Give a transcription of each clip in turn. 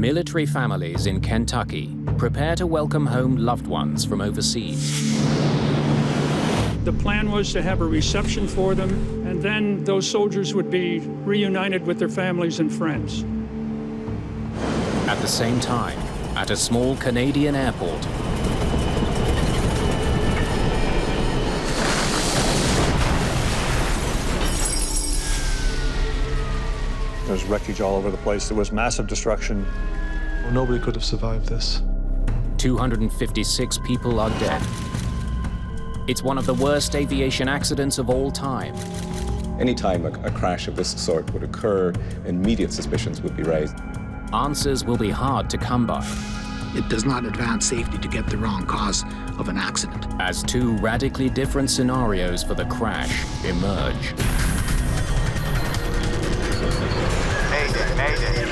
Military families in Kentucky prepare to welcome home loved ones from overseas. The plan was to have a reception for them, and then those soldiers would be reunited with their families and friends. At the same time, at a small Canadian airport, There's wreckage all over the place. There was massive destruction. Well, nobody could have survived this. 256 people are dead. It's one of the worst aviation accidents of all time. Anytime a crash of this sort would occur, immediate suspicions would be raised. Answers will be hard to come by. It does not advance safety to get the wrong cause of an accident. As two radically different scenarios for the crash emerge. Mayday, Mayday.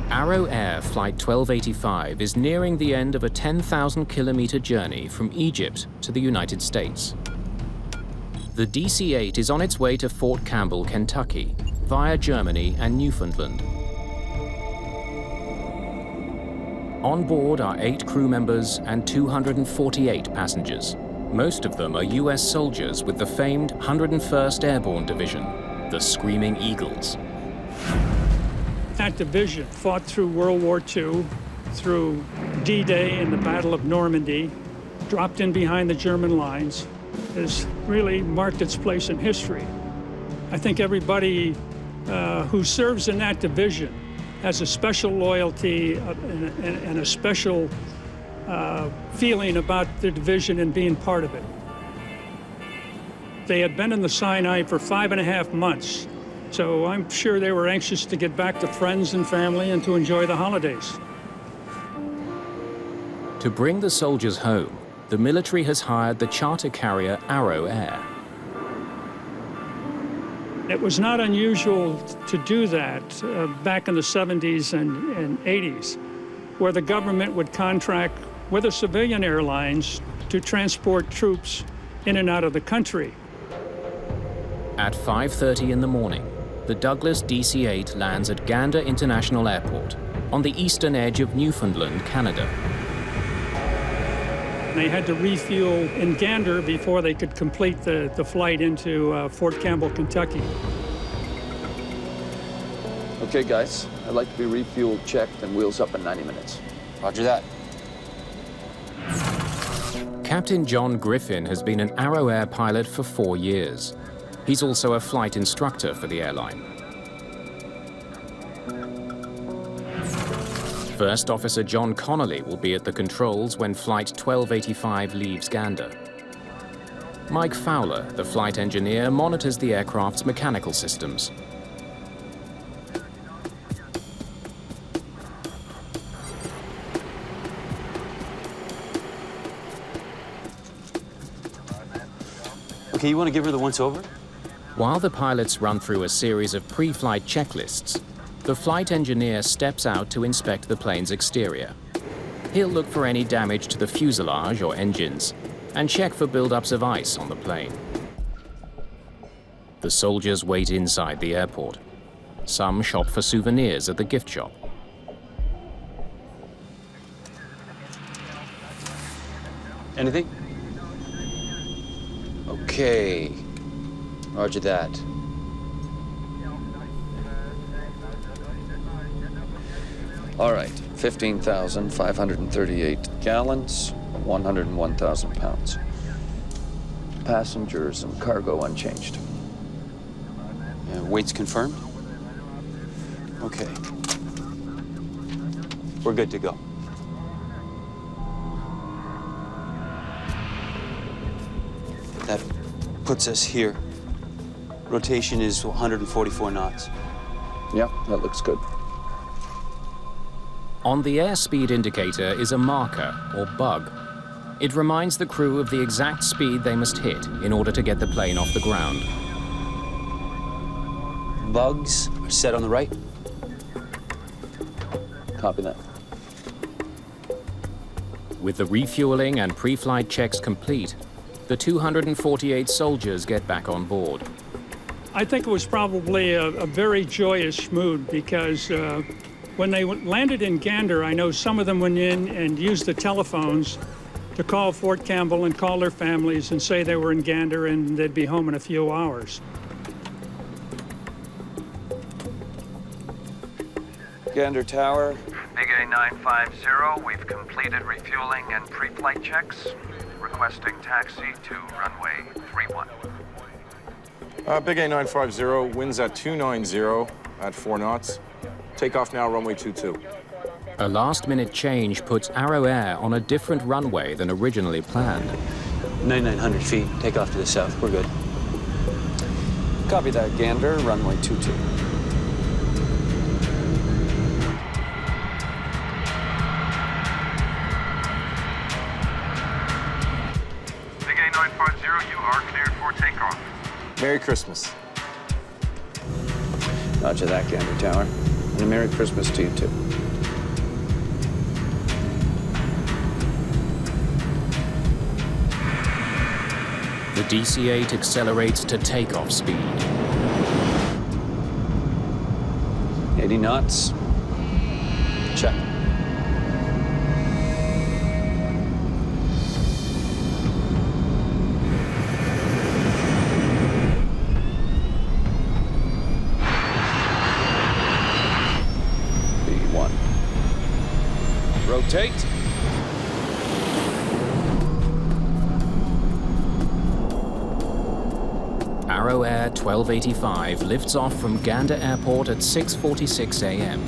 Arrow Air Flight 1285 is nearing the end of a 10,000-kilometer journey from Egypt to the United States. The DC-8 is on its way to Fort Campbell, Kentucky, via Germany and Newfoundland. On board are 8 crew members and 248 passengers. Most of them are US soldiers with the famed 101st Airborne Division, the Screaming Eagles. That division fought through World War II, through D-Day and the Battle of Normandy, dropped in behind the German lines, has really marked its place in history. I think everybody who serves in that division has a special loyalty and a special feeling about the division and being part of it. They had been in the Sinai for 5.5 months. So I'm sure they were anxious to get back to friends and family and to enjoy the holidays. To bring the soldiers home, the military has hired the charter carrier Arrow Air. It was not unusual to do that back in the 70s and 80s, where the government would contract with the civilian airlines to transport troops in and out of the country. At 5:30 in the morning, the Douglas DC-8 lands at Gander International Airport on the eastern edge of Newfoundland, Canada. They had to refuel in Gander before they could complete the flight into Fort Campbell, Kentucky. Okay, guys, I'd like to be refueled, checked, and wheels up in 90 minutes. Roger that. Captain John Griffin has been an Arrow Air pilot for 4 years. He's also a flight instructor for the airline. First Officer John Connolly will be at the controls when Flight 1285 leaves Gander. Mike Fowler, the flight engineer, monitors the aircraft's mechanical systems. Okay, you want to give her the once-over? While the pilots run through a series of pre-flight checklists, the flight engineer steps out to inspect the plane's exterior. He'll look for any damage to the fuselage or engines and check for buildups of ice on the plane. The soldiers wait inside the airport. Some shop for souvenirs at the gift shop. Anything? Okay. Roger that. All right, 15,538 gallons, 101,000 pounds. Passengers and cargo unchanged. Weight's confirmed? Okay. We're good to go. That puts us here. Rotation is 144 knots. Yeah, that looks good. On the airspeed indicator is a marker, or bug. It reminds the crew of the exact speed they must hit in order to get the plane off the ground. bugs are set on the right. Copy that. With the refueling and pre-flight checks complete, the 248 soldiers get back on board. I think it was probably a very joyous mood because when they landed in Gander, I know some of them went in and used the telephones to call Fort Campbell and call their families and say they were in Gander and they'd be home in a few hours. Gander Tower. Big A950, we've completed refueling and pre-flight checks. Requesting taxi to runway 31. Big A950, winds at 290 at 4 knots. Takeoff now, runway 22. A last-minute change puts Arrow Air on a different runway than originally planned. 9,900 feet, take off to the south, we're good. Copy that, Gander, runway 22. Big A950, you are cleared for takeoff. Merry Christmas. Roger that, Gander Tower. And a Merry Christmas to you, too. The DC-8 accelerates to takeoff speed. 80 knots. Check. B1. Rotate. Arrow Air 1285 lifts off from Gander Airport at 6:46 a.m.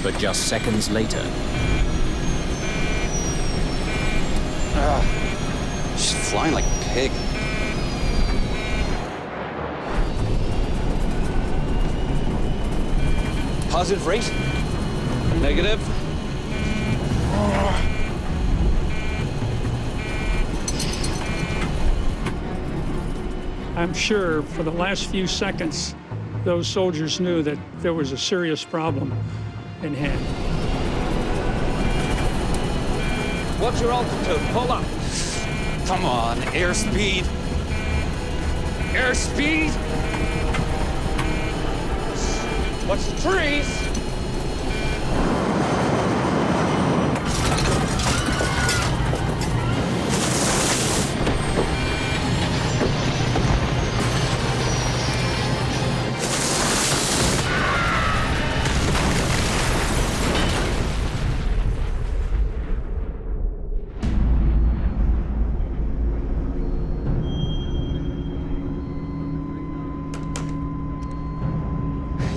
But just seconds later, She's flying like a pig. Positive rate? Negative. I'm sure for the last few seconds, those soldiers knew that there was a serious problem in hand. What's your altitude? Pull up. Come on, airspeed. Airspeed! Watch the trees.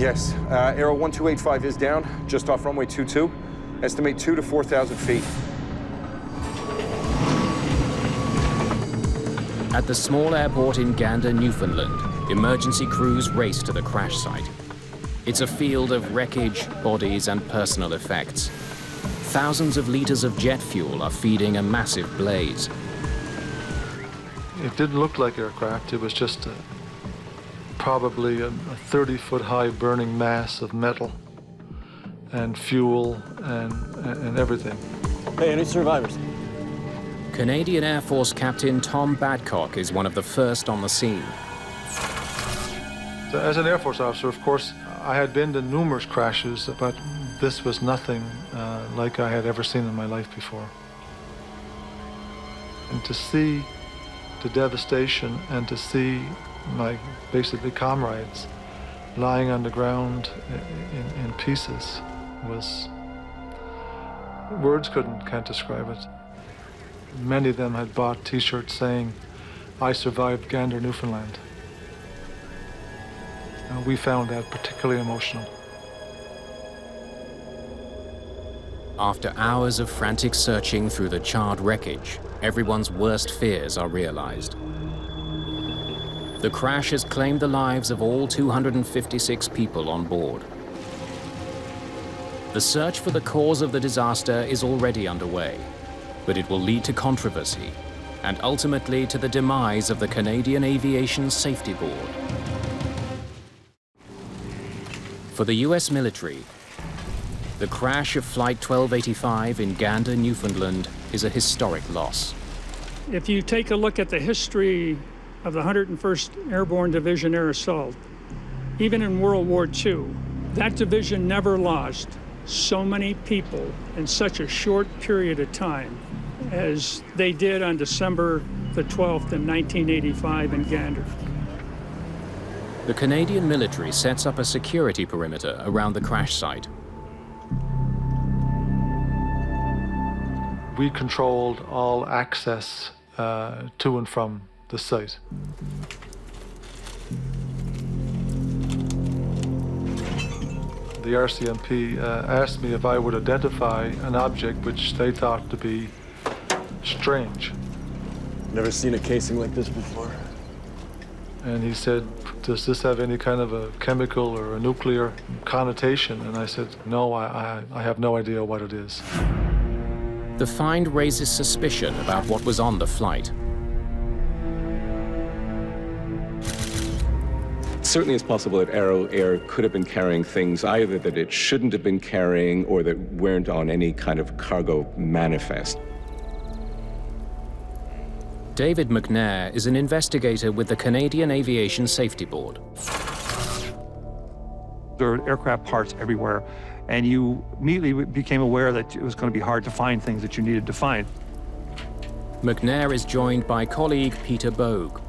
Yes, Aero 1285 is down, just off runway 22. Estimate 2,000 to 4,000 feet. at the small airport in Gander, Newfoundland, emergency crews race to the crash site. It's a field of wreckage, bodies, and personal effects. Thousands of liters of jet fuel are feeding a massive blaze. It didn't look like aircraft. It was just probably a 30-foot high burning mass of metal and fuel and everything. Hey, any survivors? Canadian Air Force Captain Tom Badcock is one of the first on the scene. So as an Air Force officer, of course, I had been to numerous crashes, but this was nothing like I had ever seen in my life before. And to see the devastation and to see my basically comrades lying on the ground in pieces was, words can't describe it. Many of them had bought t-shirts saying, "I survived Gander, Newfoundland." And we found that particularly emotional. After hours of frantic searching through the charred wreckage, everyone's worst fears are realized. The crash has claimed the lives of all 256 people on board. The search for the cause of the disaster is already underway, but it will lead to controversy and ultimately to the demise of the Canadian Aviation Safety Board. For the US military, the crash of Flight 1285 in Gander, Newfoundland is a historic loss. If you take a look at the history of the 101st Airborne Division Air Assault, even in World War II, that division never lost so many people in such a short period of time as they did on December the 12th in 1985 in Gander. The Canadian military sets up a security perimeter around the crash site. We controlled all access to and from the site. The RCMP asked me if I would identify an object which they thought to be strange. Never seen a casing like this before. And he said, does this have any kind of a chemical or a nuclear connotation? And I said, no, I have no idea what it is. The find raises suspicion about what was on the flight. Certainly it's possible that Aero Air could have been carrying things either that it shouldn't have been carrying or that weren't on any kind of cargo manifest. David McNair is an investigator with the Canadian Aviation Safety Board. There are aircraft parts everywhere, and you immediately became aware that it was going to be hard to find things that you needed to find. McNair is joined by colleague Peter Bogue.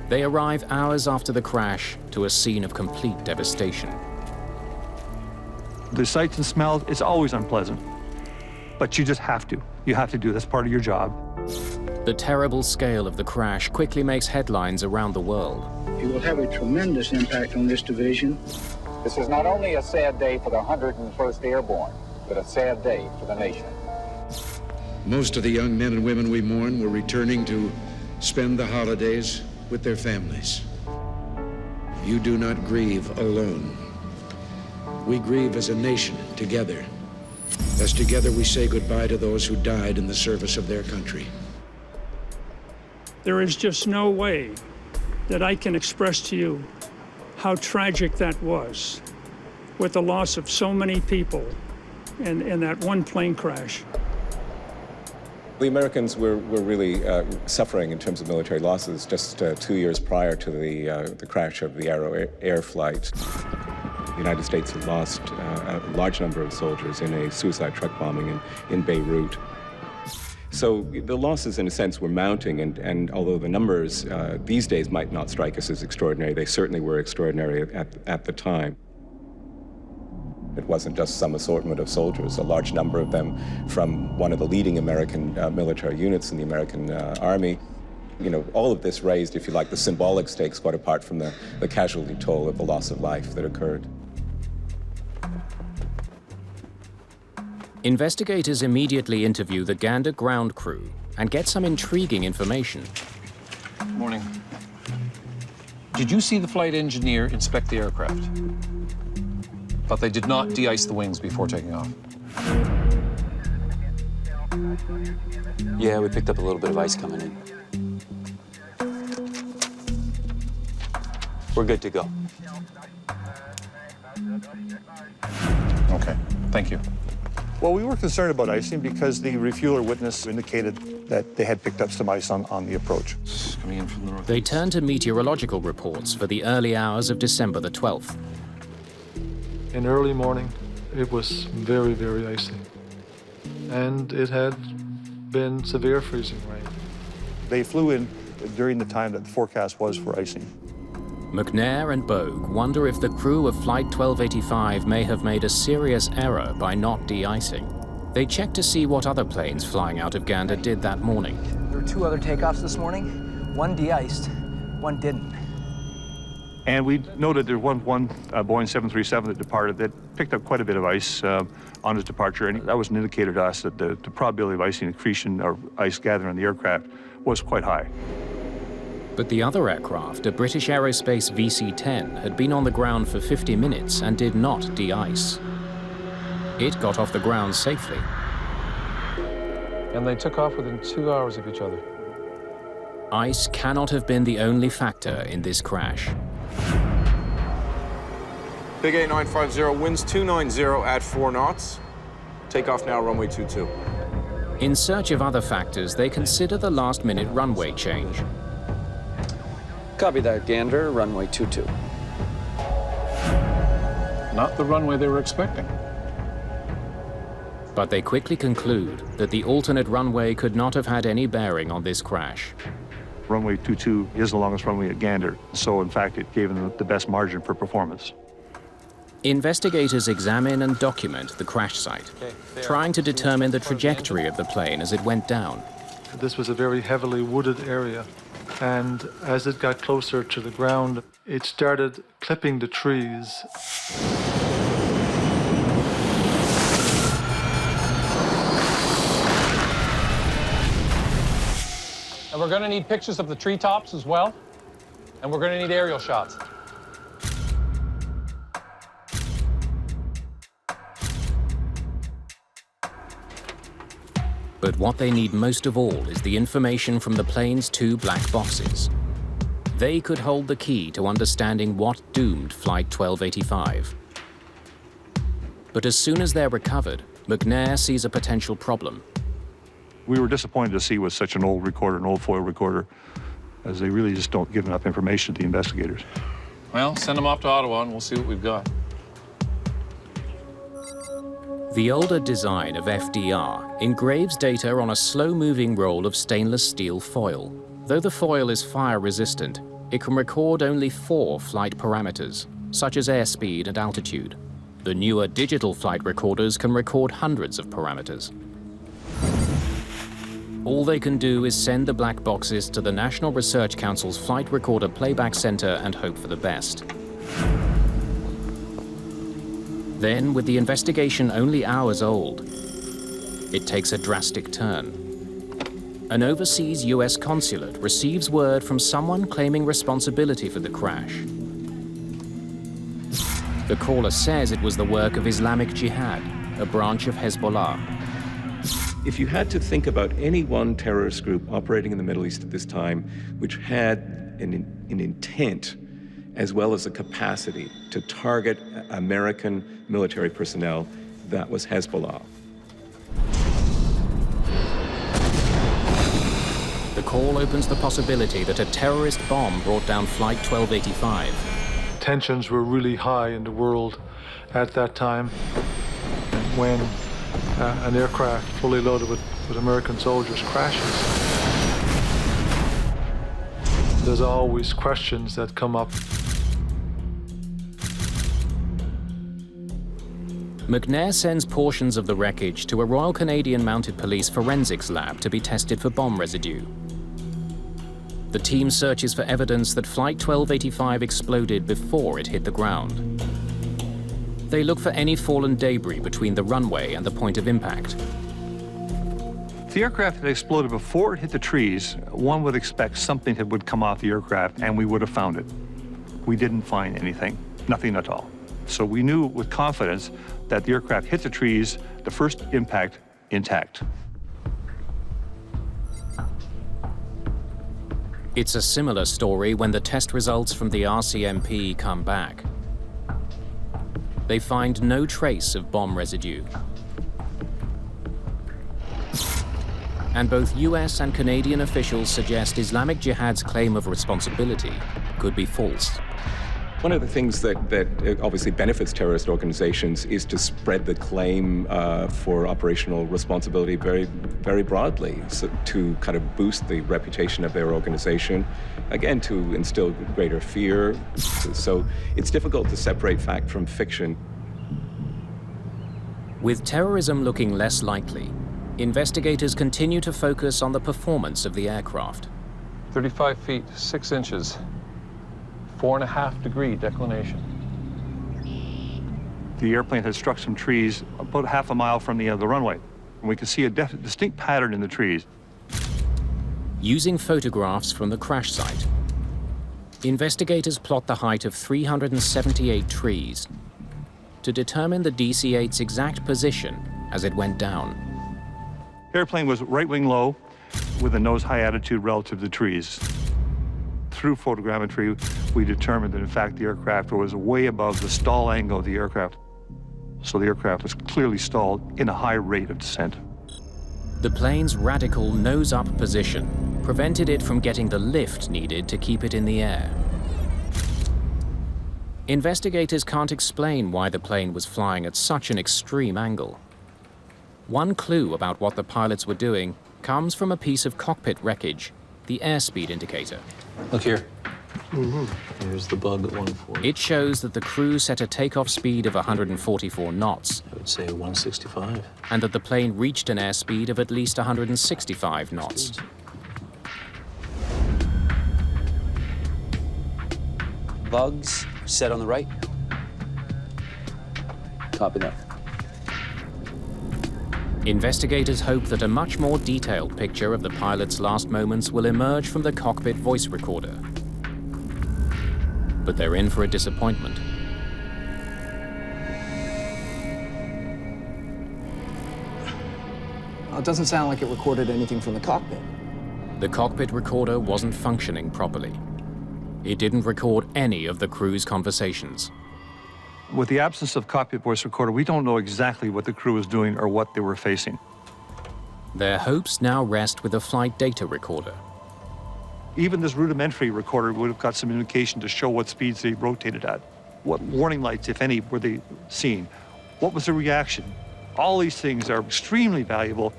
They arrive hours after the crash to a scene of complete devastation. The sights and smells, it's always unpleasant, but you just have to. You have to do it. That's part of your job. The terrible scale of the crash quickly makes headlines around the world. It will have a tremendous impact on this division. This is not only a sad day for the 101st Airborne, but a sad day for the nation. Most of the young men and women we mourn were returning to spend the holidays with their families. You do not grieve alone. We grieve as a nation, together. As together we say goodbye to those who died in the service of their country. There is just no way that I can express to you how tragic that was, with the loss of so many people in that one plane crash. The Americans were really suffering in terms of military losses just 2 years prior to the crash of the Aero Air flight. The United States had lost a large number of soldiers in a suicide truck bombing in Beirut. So the losses, in a sense, were mounting, and although the numbers these days might not strike us as extraordinary, they certainly were extraordinary at the time. It wasn't just some assortment of soldiers, a large number of them from one of the leading American military units in the American Army. You know, all of this raised, if you like, the symbolic stakes quite apart from the casualty toll of the loss of life that occurred. Investigators immediately interview the Gander ground crew and get some intriguing information. Morning. Did you see the flight engineer inspect the aircraft? But they did not de-ice the wings before taking off. Yeah, we picked up a little bit of ice coming in. We're good to go. Okay, thank you. Well, we were concerned about icing because the refueler witness indicated that they had picked up some ice on the approach. Coming in from the north. They turn to meteorological reports for the early hours of December the 12th. In early morning, it was very, very icy. And it had been severe freezing rain. They flew in during the time that the forecast was for icing. McNair and Bogue wonder if the crew of Flight 1285 may have made a serious error by not de-icing. They check to see what other planes flying out of Gander did that morning. There were 2 other takeoffs this morning. One de-iced, one didn't. And we noted there was one Boeing 737 that departed that picked up quite a bit of ice on its departure, and that was an indicator to us that the probability of icing accretion or ice gathering on the aircraft was quite high. But the other aircraft, a British Aerospace VC-10, had been on the ground for 50 minutes and did not de-ice. It got off the ground safely. And they took off within 2 hours of each other. Ice cannot have been the only factor in this crash. Big 8950, winds 290 at 4 knots. Takeoff now, runway 22. In search of other factors, they consider the last-minute runway change. Copy that, Gander, runway 22. Not the runway they were expecting. But they quickly conclude that the alternate runway could not have had any bearing on this crash. Runway 22 is the longest runway at Gander, so in fact it gave them the best margin for performance. Investigators examine and document the crash site, trying to determine the trajectory of the plane as it went down. This was a very heavily wooded area, and as it got closer to the ground, it started clipping the trees. And we're going to need pictures of the treetops as well, and we're going to need aerial shots. But what they need most of all is the information from the plane's 2 black boxes. They could hold the key to understanding what doomed Flight 1285. But as soon as they're recovered, McNair sees a potential problem. We were disappointed to see with such an old recorder, an old foil recorder, as they really just don't give enough information to the investigators. Well, send them off to Ottawa and we'll see what we've got. The older design of FDR engraves data on a slow-moving roll of stainless steel foil. Though the foil is fire-resistant, it can record only 4 flight parameters, such as airspeed and altitude. The newer digital flight recorders can record hundreds of parameters. All they can do is send the black boxes to the National Research Council's Flight Recorder Playback Center and hope for the best. Then, with the investigation only hours old, it takes a drastic turn. An overseas US consulate receives word from someone claiming responsibility for the crash. The caller says it was the work of Islamic Jihad, a branch of Hezbollah. If you had to think about any one terrorist group operating in the Middle East at this time, which had an intent as well as a capacity to target American military personnel, that was Hezbollah. The call opens the possibility that a terrorist bomb brought down Flight 1285. Tensions were really high in the world at that time. And when an aircraft fully loaded with American soldiers crashes, there's always questions that come up. McNair sends portions of the wreckage to a Royal Canadian Mounted Police forensics lab to be tested for bomb residue. The team searches for evidence that Flight 1285 exploded before it hit the ground. They look for any fallen debris between the runway and the point of impact. If the aircraft had exploded before it hit the trees, one would expect something would come off the aircraft and we would have found it. We didn't find anything, nothing at all. So we knew with confidence that the aircraft hit the trees, the first impact intact. It's a similar story when the test results from the RCMP come back. They find no trace of bomb residue. And both US and Canadian officials suggest Islamic Jihad's claim of responsibility could be false. One of the things that obviously benefits terrorist organizations is to spread the claim for operational responsibility very, very broadly, so to kind of boost the reputation of their organization, again, to instill greater fear. So it's difficult to separate fact from fiction. With terrorism looking less likely, investigators continue to focus on the performance of the aircraft. 35 feet, 6 inches. 4.5-degree declination. The airplane had struck some trees about half a mile from the end of the runway. And we could see a distinct pattern in the trees. Using photographs from the crash site, investigators plot the height of 378 trees to determine the DC-8's exact position as it went down. The airplane was right wing low with a nose high attitude relative to the trees. through photogrammetry, we determined that in fact the aircraft was way above the stall angle of the aircraft. So the aircraft was clearly stalled in a high rate of descent. The plane's radical nose-up position prevented it from getting the lift needed to keep it in the air. Investigators can't explain why the plane was flying at such an extreme angle. One clue about what the pilots were doing comes from a piece of cockpit wreckage, the airspeed indicator. Look here. Here's the bug at 140. It shows that the crew set a takeoff speed of 144 knots. I would say 165. And that the plane reached an airspeed of at least 165 knots. Bugs set on the right. Copy that. Investigators hope that a much more detailed picture of the pilot's last moments will emerge from the cockpit voice recorder. But they're in for a disappointment. Well, it doesn't sound like it recorded anything from the cockpit. The cockpit recorder wasn't functioning properly. It didn't record any of the crew's conversations. With the absence of cockpit voice recorder, we don't know exactly what the crew was doing or what they were facing. Their hopes now rest with a flight data recorder. Even this rudimentary recorder would have got some indication to show what speeds they rotated at. What warning lights, if any, were they seeing? What was the reaction? All these things are extremely valuable.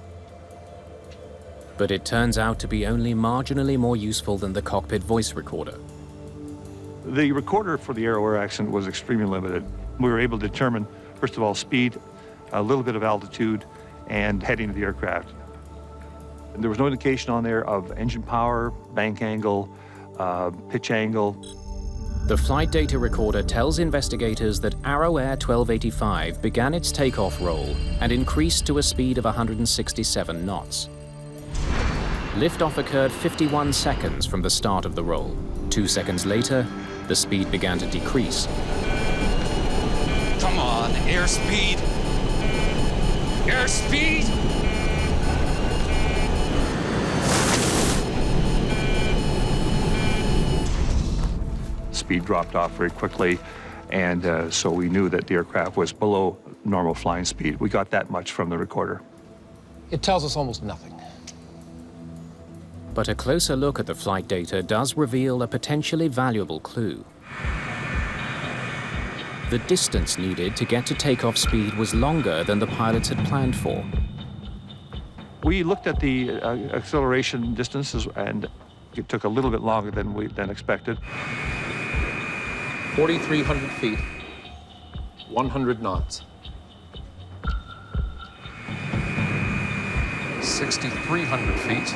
But it turns out to be only marginally more useful than the cockpit voice recorder. The recorder for the Aero-Air accident was extremely limited. We were able to determine, first of all, speed, a little bit of altitude, and heading of the aircraft. And there was no indication on there of engine power, bank angle, pitch angle. The flight data recorder tells investigators that Arrow-Air 1285 began its takeoff roll and increased to a speed of 167 knots. Liftoff occurred 51 seconds from the start of the roll. 2 seconds later, the speed began to decrease. Come on, airspeed! Airspeed! Speed dropped off very quickly, and so we knew that the aircraft was below normal flying speed. We got that much from the recorder. It tells us almost nothing. But a closer look at the flight data does reveal a potentially valuable clue. The distance needed to get to takeoff speed was longer than the pilots had planned for. We looked at the acceleration distances, and it took a little bit longer than expected. 4,300 feet, 100 knots. 6,300 feet,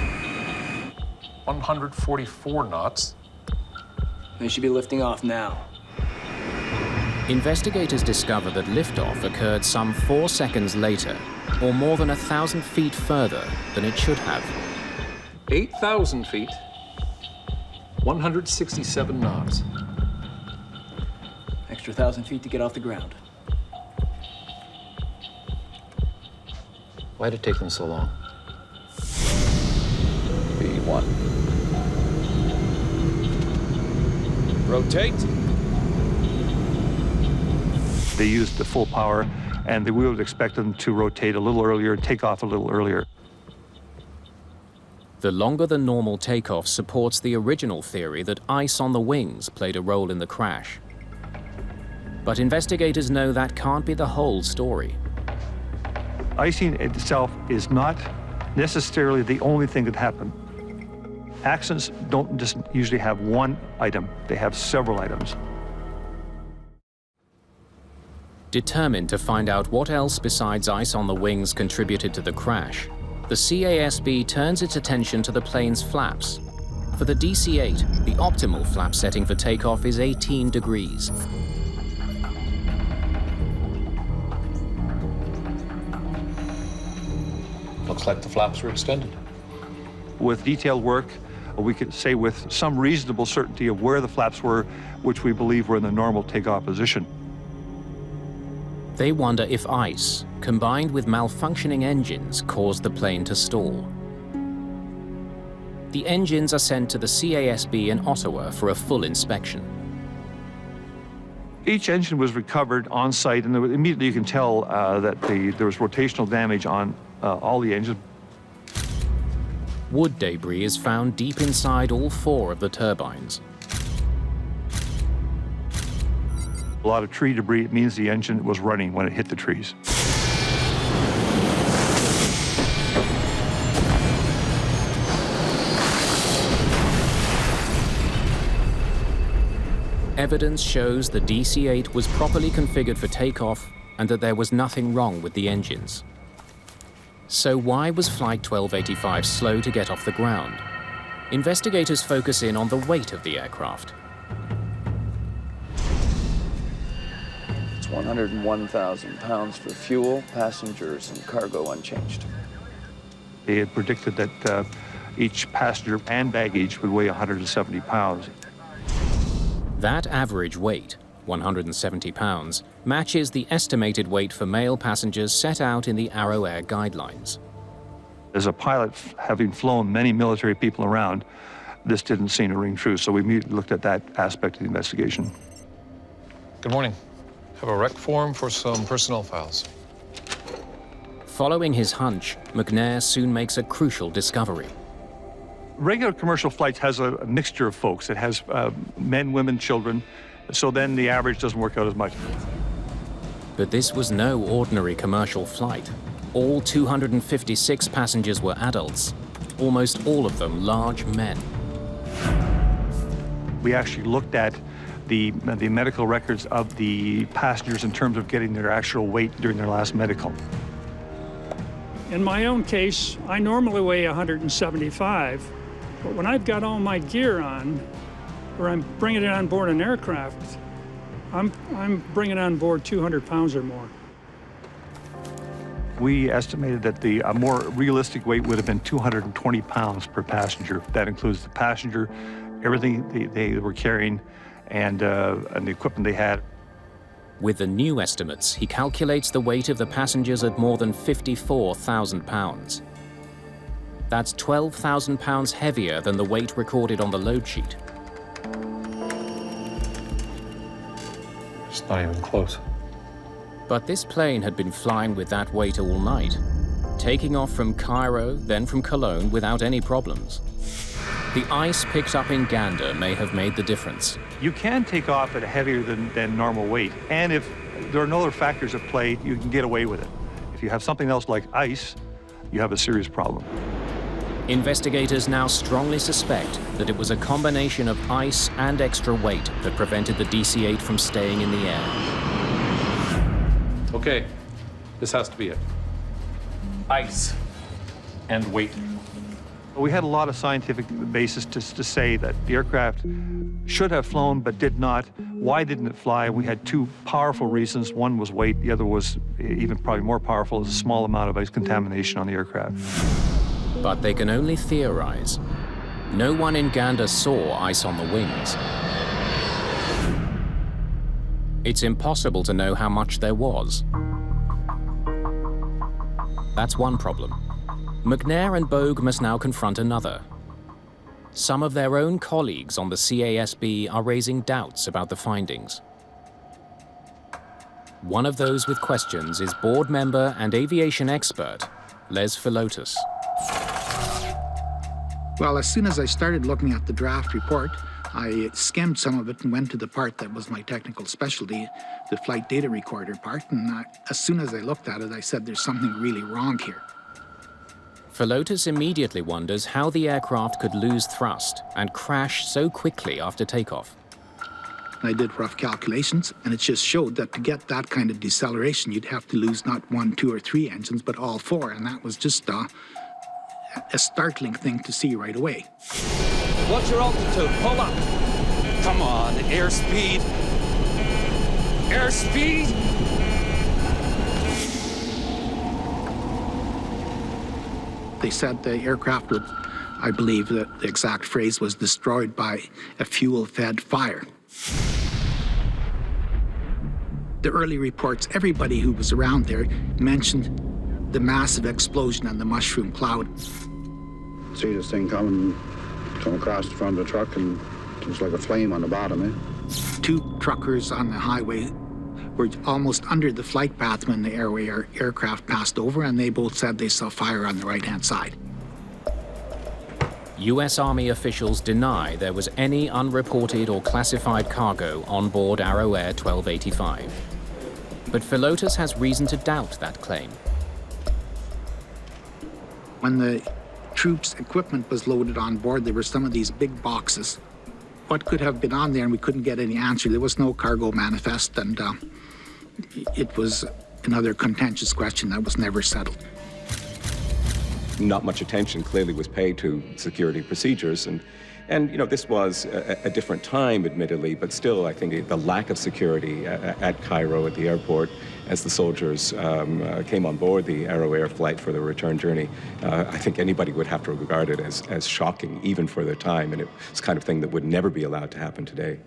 144 knots. They should be lifting off now. Investigators discover that liftoff occurred some 4 seconds later, or more than 1,000 feet further than it should have. 8,000 feet, 167 knots. Extra 1,000 feet to get off the ground. Why did it take them so long? B1. Rotate. They used the full power, and we would expect them to rotate a little earlier, take off a little earlier. The longer than normal takeoff supports the original theory that ice on the wings played a role in the crash. But investigators know that can't be the whole story. Icing itself is not necessarily the only thing that happened. Accidents don't just usually have one item, they have several items. Determined to find out what else besides ice on the wings contributed to the crash, the CASB turns its attention to the plane's flaps. For the DC-8, the optimal flap setting for takeoff is 18 degrees. Looks like the flaps were extended. With detailed work, we could say with some reasonable certainty of where the flaps were, which we believe were in the normal takeoff position. They wonder if ice, combined with malfunctioning engines, caused the plane to stall. The engines are sent to the CASB in Ottawa for a full inspection. Each engine was recovered on site, and immediately you can tell that there was rotational damage on all the engines. Wood debris is found deep inside all 4 of the turbines. A lot of tree debris. It means the engine was running when it hit the trees. Evidence shows the DC-8 was properly configured for takeoff and that there was nothing wrong with the engines. So why was Flight 1285 slow to get off the ground? Investigators focus in on the weight of the aircraft. It's 101,000 pounds for fuel, passengers, and cargo unchanged. They had predicted that each passenger and baggage would weigh 170 pounds. That average weight, 170 pounds, matches the estimated weight for male passengers set out in the Arrow Air guidelines. As a pilot, having flown many military people around, this didn't seem to ring true, so we immediately looked at that aspect of the investigation. Good morning. Have a rec form for some personnel files. Following his hunch, McNair soon makes a crucial discovery. Regular commercial flights has a mixture of folks. It has men, women, children, so then the average doesn't work out as much. But this was no ordinary commercial flight. All 256 passengers were adults, almost all of them large men. We actually looked at the medical records of the passengers in terms of getting their actual weight during their last medical. In my own case, I normally weigh 175, but when I've got all my gear on, or I'm bringing it on board an aircraft, I'm bringing on board 200 pounds or more. We estimated that the more realistic weight would have been 220 pounds per passenger. That includes the passenger, everything they were carrying, and the equipment they had. With the new estimates, he calculates the weight of the passengers at more than 54,000 pounds. That's 12,000 pounds heavier than the weight recorded on the load sheet. It's not even close. But this plane had been flying with that weight all night, taking off from Cairo, then from Cologne without any problems. The ice picked up in Gander may have made the difference. You can take off at a heavier than normal weight, and if there are no other factors at play, you can get away with it. If you have something else like ice, you have a serious problem. Investigators now strongly suspect that it was a combination of ice and extra weight that prevented the DC-8 from staying in the air. Okay, this has to be it. Ice and weight. We had a lot of scientific basis to say that the aircraft should have flown but did not. Why didn't it fly? We had 2 powerful reasons. One was weight, the other was even probably more powerful, is a small amount of ice contamination on the aircraft. But they can only theorize. No one in Gander saw ice on the wings. It's impossible to know how much there was. That's one problem. McNair and Bogue must now confront another. Some of their own colleagues on the CASB are raising doubts about the findings. One of those with questions is board member and aviation expert, Les Philotas. Well, as soon as I started looking at the draft report, I skimmed some of it and went to the part that was my technical specialty, the flight data recorder part, and as soon as I looked at it, I said there's something really wrong here. Philotas immediately wonders how the aircraft could lose thrust and crash so quickly after takeoff. I did rough calculations, and it just showed that to get that kind of deceleration, you'd have to lose not 1, 2, or 3 engines, but all 4, and that was just a startling thing to see right away. What's your altitude? Pull up. Come on, airspeed. Airspeed! They said the aircraft would, I believe that the exact phrase was, destroyed by a fuel-fed fire. The early reports, everybody who was around there mentioned the massive explosion and the mushroom cloud. See this thing coming Come across the front of the truck and it was like a flame on the bottom, eh? Two truckers on the highway were almost under the flight path when the aircraft passed over, and they both said they saw fire on the right-hand side. US Army officials deny there was any unreported or classified cargo on board Arrow Air 1285. But Philotas has reason to doubt that claim. When the troops' equipment was loaded on board, there were some of these big boxes. What could have been on there, and we couldn't get any answer. There was no cargo manifest, and it was another contentious question that was never settled. Not much attention clearly was paid to security procedures, and you know, this was a different time, admittedly, but still, I think the lack of security at Cairo at the airport as the soldiers came on board the Arrow Air flight for the return journey, I think anybody would have to regard it as shocking, even for their time, and it's the kind of thing that would never be allowed to happen today.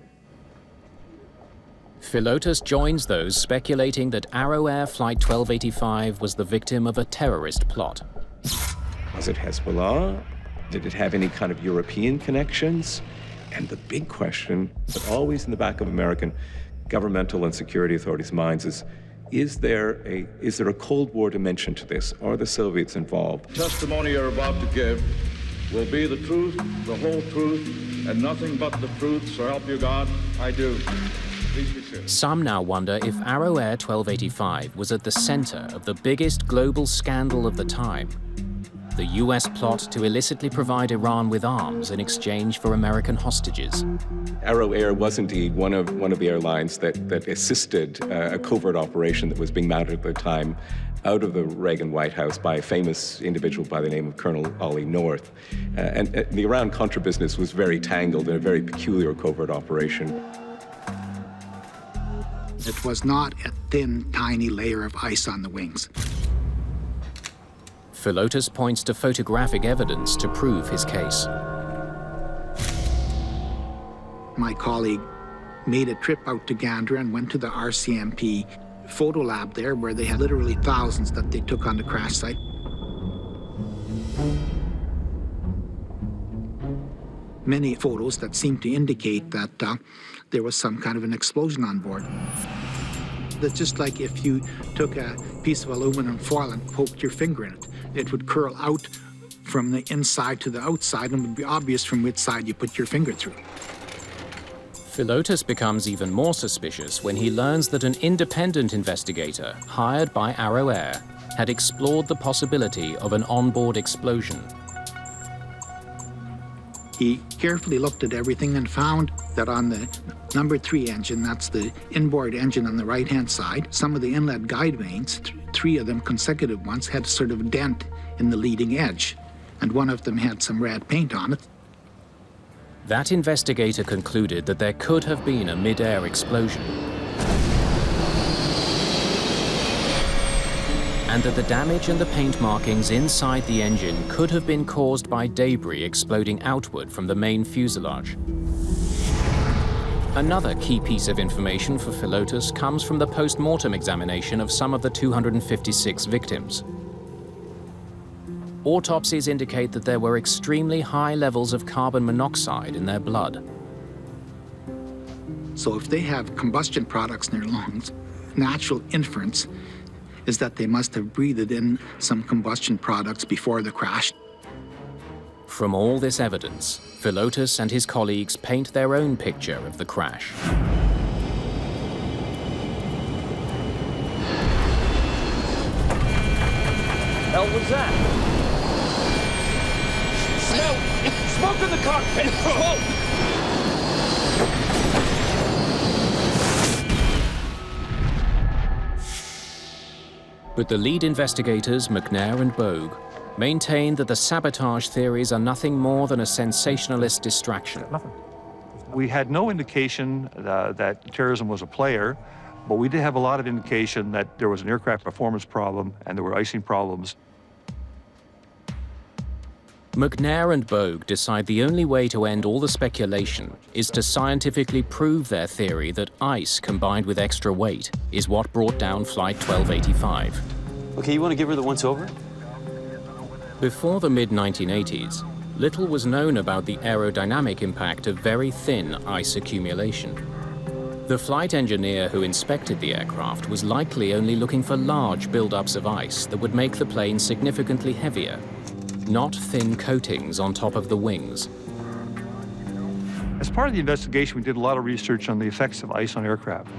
Philotas joins those speculating that Arrow Air Flight 1285 was the victim of a terrorist plot. Was it Hezbollah? Did it have any kind of European connections? And the big question, but always in the back of American governmental and security authorities' minds, is there a Cold War dimension to this? Are the Soviets involved? The testimony you're about to give will be the truth, the whole truth, and nothing but the truth, so help you God, I do. Please be seated. Some now wonder if Arrow Air 1285 was at the center of the biggest global scandal of the time, the US plot to illicitly provide Iran with arms in exchange for American hostages. Arrow Air was indeed one of the airlines that assisted a covert operation that was being mounted at the time out of the Reagan White House by a famous individual by the name of Colonel Ollie North. And the Iran-Contra business was very tangled in a very peculiar covert operation. It was not a thin, tiny layer of ice on the wings. Philotas points to photographic evidence to prove his case. My colleague made a trip out to Gander and went to the RCMP photo lab there, where they had literally thousands that they took on the crash site. Many photos that seemed to indicate that there was some kind of an explosion on board. That's just like if you took a piece of aluminum foil and poked your finger in it. It would curl out from the inside to the outside, and it would be obvious from which side you put your finger through. Philotas becomes even more suspicious when he learns that an independent investigator hired by Arrow Air had explored the possibility of an onboard explosion. He carefully looked at everything and found that on the number 3 engine, that's the inboard engine on the right-hand side, some of the inlet guide vanes, 3 of them consecutive ones, had sort of a dent in the leading edge, and one of them had some red paint on it. That investigator concluded that there could have been a mid-air explosion, and that the damage and the paint markings inside the engine could have been caused by debris exploding outward from the main fuselage. Another key piece of information for Philotas comes from the post-mortem examination of some of the 256 victims. Autopsies indicate that there were extremely high levels of carbon monoxide in their blood. So if they have combustion products in their lungs, natural inference is that they must have breathed in some combustion products before the crash. From all this evidence, Philotas and his colleagues paint their own picture of the crash. Hell was that? Smoke in the cockpit! Smoke! But the lead investigators, McNair and Bogue, maintain that the sabotage theories are nothing more than a sensationalist distraction. We had no indication that terrorism was a player, but we did have a lot of indication that there was an aircraft performance problem and there were icing problems. McNair and Bogue decide the only way to end all the speculation is to scientifically prove their theory that ice combined with extra weight is what brought down Flight 1285. Okay, you want to give her the once-over? Before the mid-1980s, little was known about the aerodynamic impact of very thin ice accumulation. The flight engineer who inspected the aircraft was likely only looking for large buildups of ice that would make the plane significantly heavier, not thin coatings on top of the wings. As part of the investigation, we did a lot of research on the effects of ice on aircraft.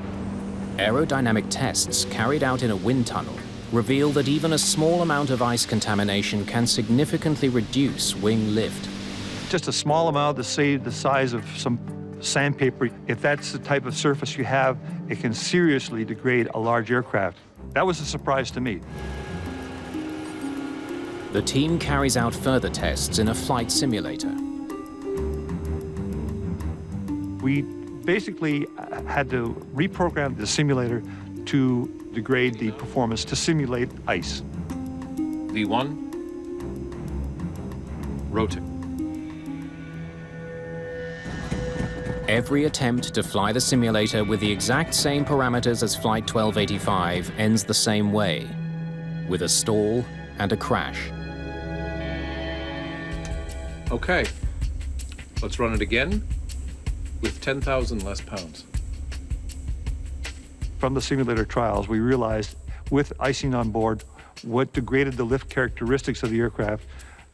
Aerodynamic tests carried out in a wind tunnel reveal that even a small amount of ice contamination can significantly reduce wing lift. Just a small amount, the size of some sandpaper, if that's the type of surface you have, it can seriously degrade a large aircraft. That was a surprise to me. The team carries out further tests in a flight simulator. We basically had to reprogram the simulator to degrade the performance to simulate ice. V1, rotate. Every attempt to fly the simulator with the exact same parameters as Flight 1285 ends the same way, with a stall and a crash. Okay, let's run it again with 10,000 less pounds. From the simulator trials, we realized with icing on board, what degraded the lift characteristics of the aircraft,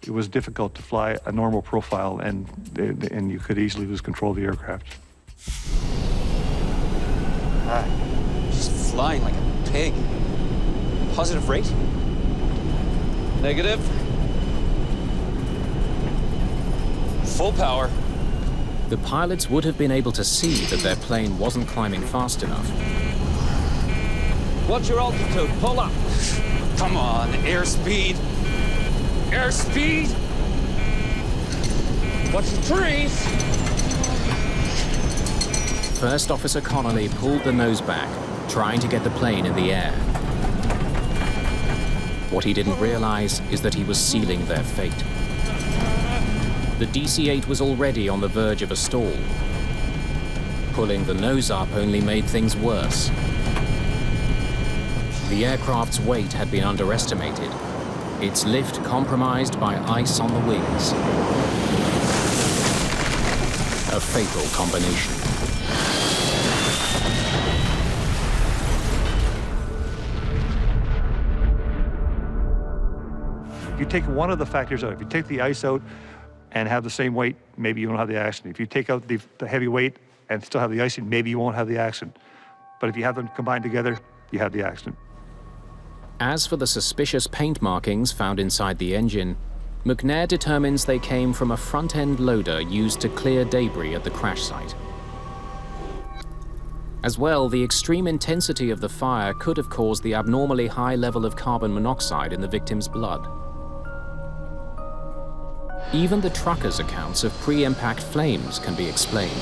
it was difficult to fly a normal profile, and you could easily lose control of the aircraft. Just flying like a pig. Positive rate? Negative. Full power. The pilots would have been able to see that their plane wasn't climbing fast enough. What's your altitude? Pull up. Come on, airspeed. Airspeed. Watch the trees. First Officer Connolly pulled the nose back, trying to get the plane in the air. What he didn't realize is that he was sealing their fate. The DC-8 was already on the verge of a stall. Pulling the nose up only made things worse. The aircraft's weight had been underestimated, its lift compromised by ice on the wings. A fatal combination. If you take one of the factors out, if you take the ice out and have the same weight, maybe you won't have the accident. If you take out the heavy weight and still have the icing, maybe you won't have the accident. But if you have them combined together, you have the accident. As for the suspicious paint markings found inside the engine, McNair determines they came from a front-end loader used to clear debris at the crash site. As well, the extreme intensity of the fire could have caused the abnormally high level of carbon monoxide in the victim's blood. Even the truckers' accounts of pre-impact flames can be explained.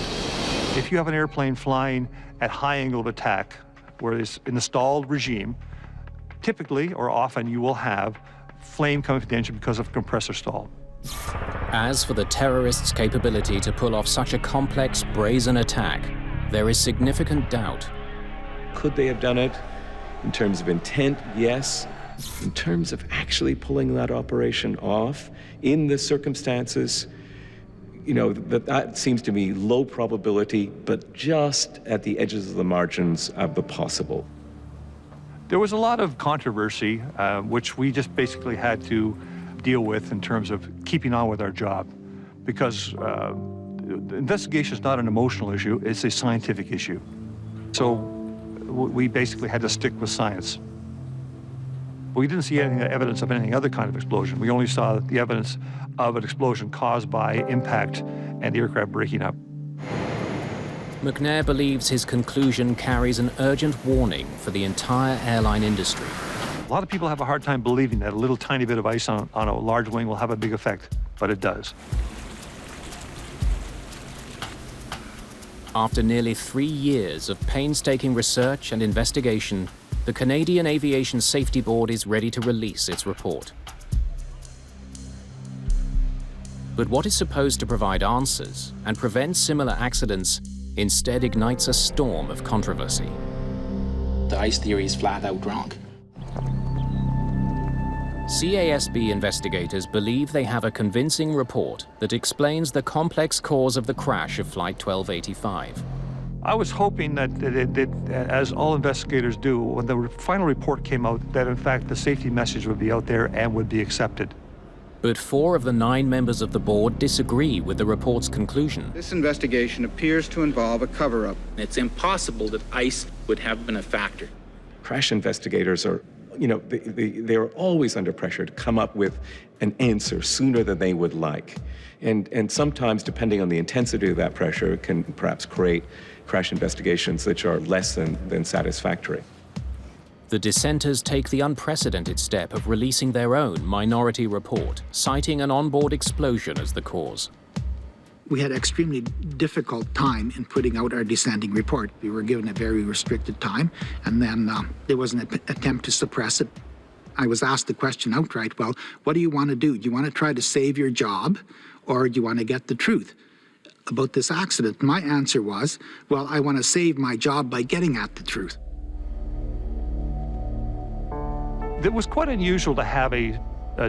If you have an airplane flying at high angle of attack, where it's in a stalled regime, typically or often you will have flame coming from the engine because of compressor stall. As for the terrorists' capability to pull off such a complex, brazen attack, there is significant doubt. Could they have done it? In terms of intent, yes. In terms of actually pulling that operation off in the circumstances, you know, that seems to me low probability, but just at the edges of the margins of the possible. There was a lot of controversy, which we just basically had to deal with in terms of keeping on with our job, because the investigation is not an emotional issue, it's a scientific issue. So we basically had to stick with science. We didn't see any evidence of any other kind of explosion. We only saw the evidence of an explosion caused by impact and the aircraft breaking up. McNair believes his conclusion carries an urgent warning for the entire airline industry. A lot of people have a hard time believing that a little tiny bit of ice on a large wing will have a big effect, but it does. After nearly 3 years of painstaking research and investigation, the Canadian Aviation Safety Board is ready to release its report. But what is supposed to provide answers and prevent similar accidents instead ignites a storm of controversy. The ice theory is flat out wrong. CASB investigators believe they have a convincing report that explains the complex cause of the crash of Flight 1285. I was hoping that, as all investigators do, when the final report came out, that in fact the safety message would be out there and would be accepted. But 4 of the 9 members of the board disagree with the report's conclusion. This investigation appears to involve a cover-up. It's impossible that ice would have been a factor. Crash investigators are, they're always under pressure to come up with an answer sooner than they would like. And sometimes, depending on the intensity of that pressure, it can perhaps create crash investigations which are less than satisfactory. The dissenters take the unprecedented step of releasing their own minority report, citing an onboard explosion as the cause. We had extremely difficult time in putting out our dissenting report. We were given a very restricted time, and then there was an attempt to suppress it. I was asked the question outright, well, what do you want to do? Do you want to try to save your job, or do you want to get the truth about this accident? My answer was, well, I want to save my job by getting at the truth. It was quite unusual to have a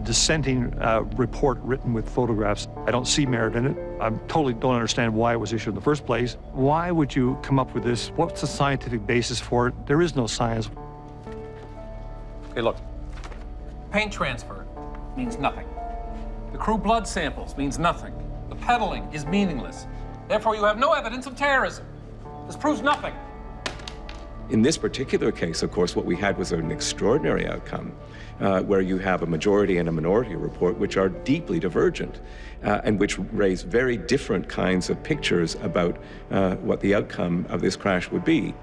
dissenting report written with photographs. I don't see merit in it. I totally don't understand why it was issued in the first place. Why would you come up with this? What's the scientific basis for it? There is no science. Okay, look. Paint transfer means nothing. The crew blood samples means nothing. The peddling is meaningless. Therefore, you have no evidence of terrorism. This proves nothing. In this particular case, of course, what we had was an extraordinary outcome where you have a majority and a minority report which are deeply divergent and which raise very different kinds of pictures about what the outcome of this crash would be.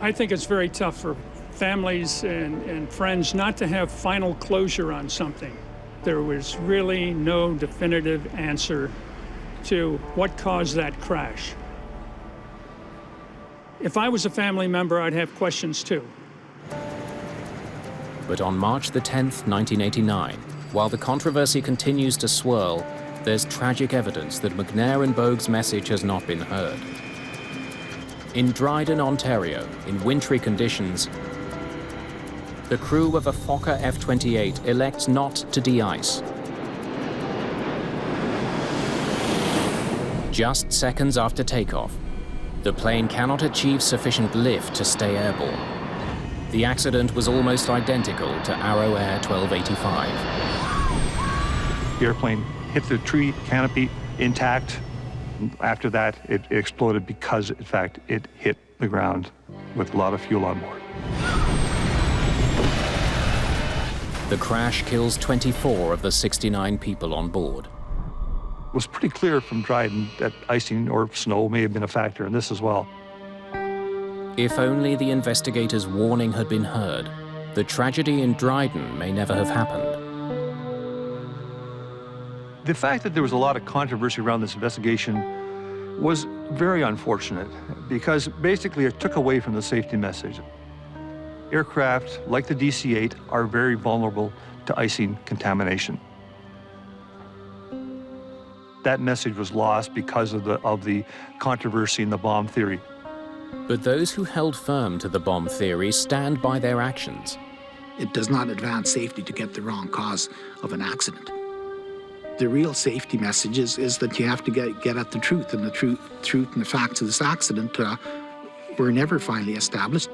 I think it's very tough for families and friends not to have final closure on something. There was really no definitive answer to what caused that crash. If I was a family member, I'd have questions too. But on March the 10th, 1989, while the controversy continues to swirl, there's tragic evidence that McNair and Bogue's message has not been heard. In Dryden, Ontario, in wintry conditions, the crew of a Fokker F-28 elects not to de-ice. Just seconds after takeoff, the plane cannot achieve sufficient lift to stay airborne. The accident was almost identical to Arrow Air 1285. The airplane hit the tree canopy intact. After that, it exploded because, in fact, it hit the ground with a lot of fuel on board. The crash kills 24 of the 69 people on board. It was pretty clear from Dryden that icing or snow may have been a factor in this as well. If only the investigators' warning had been heard, the tragedy in Dryden may never have happened. The fact that there was a lot of controversy around this investigation was very unfortunate because basically it took away from the safety message. Aircraft, like the DC-8, are very vulnerable to icing contamination. That message was lost because of the controversy in the bomb theory. But those who held firm to the bomb theory stand by their actions. It does not advance safety to get the wrong cause of an accident. The real safety message is that you have to get at the truth, and the truth and the facts of this accident were never finally established.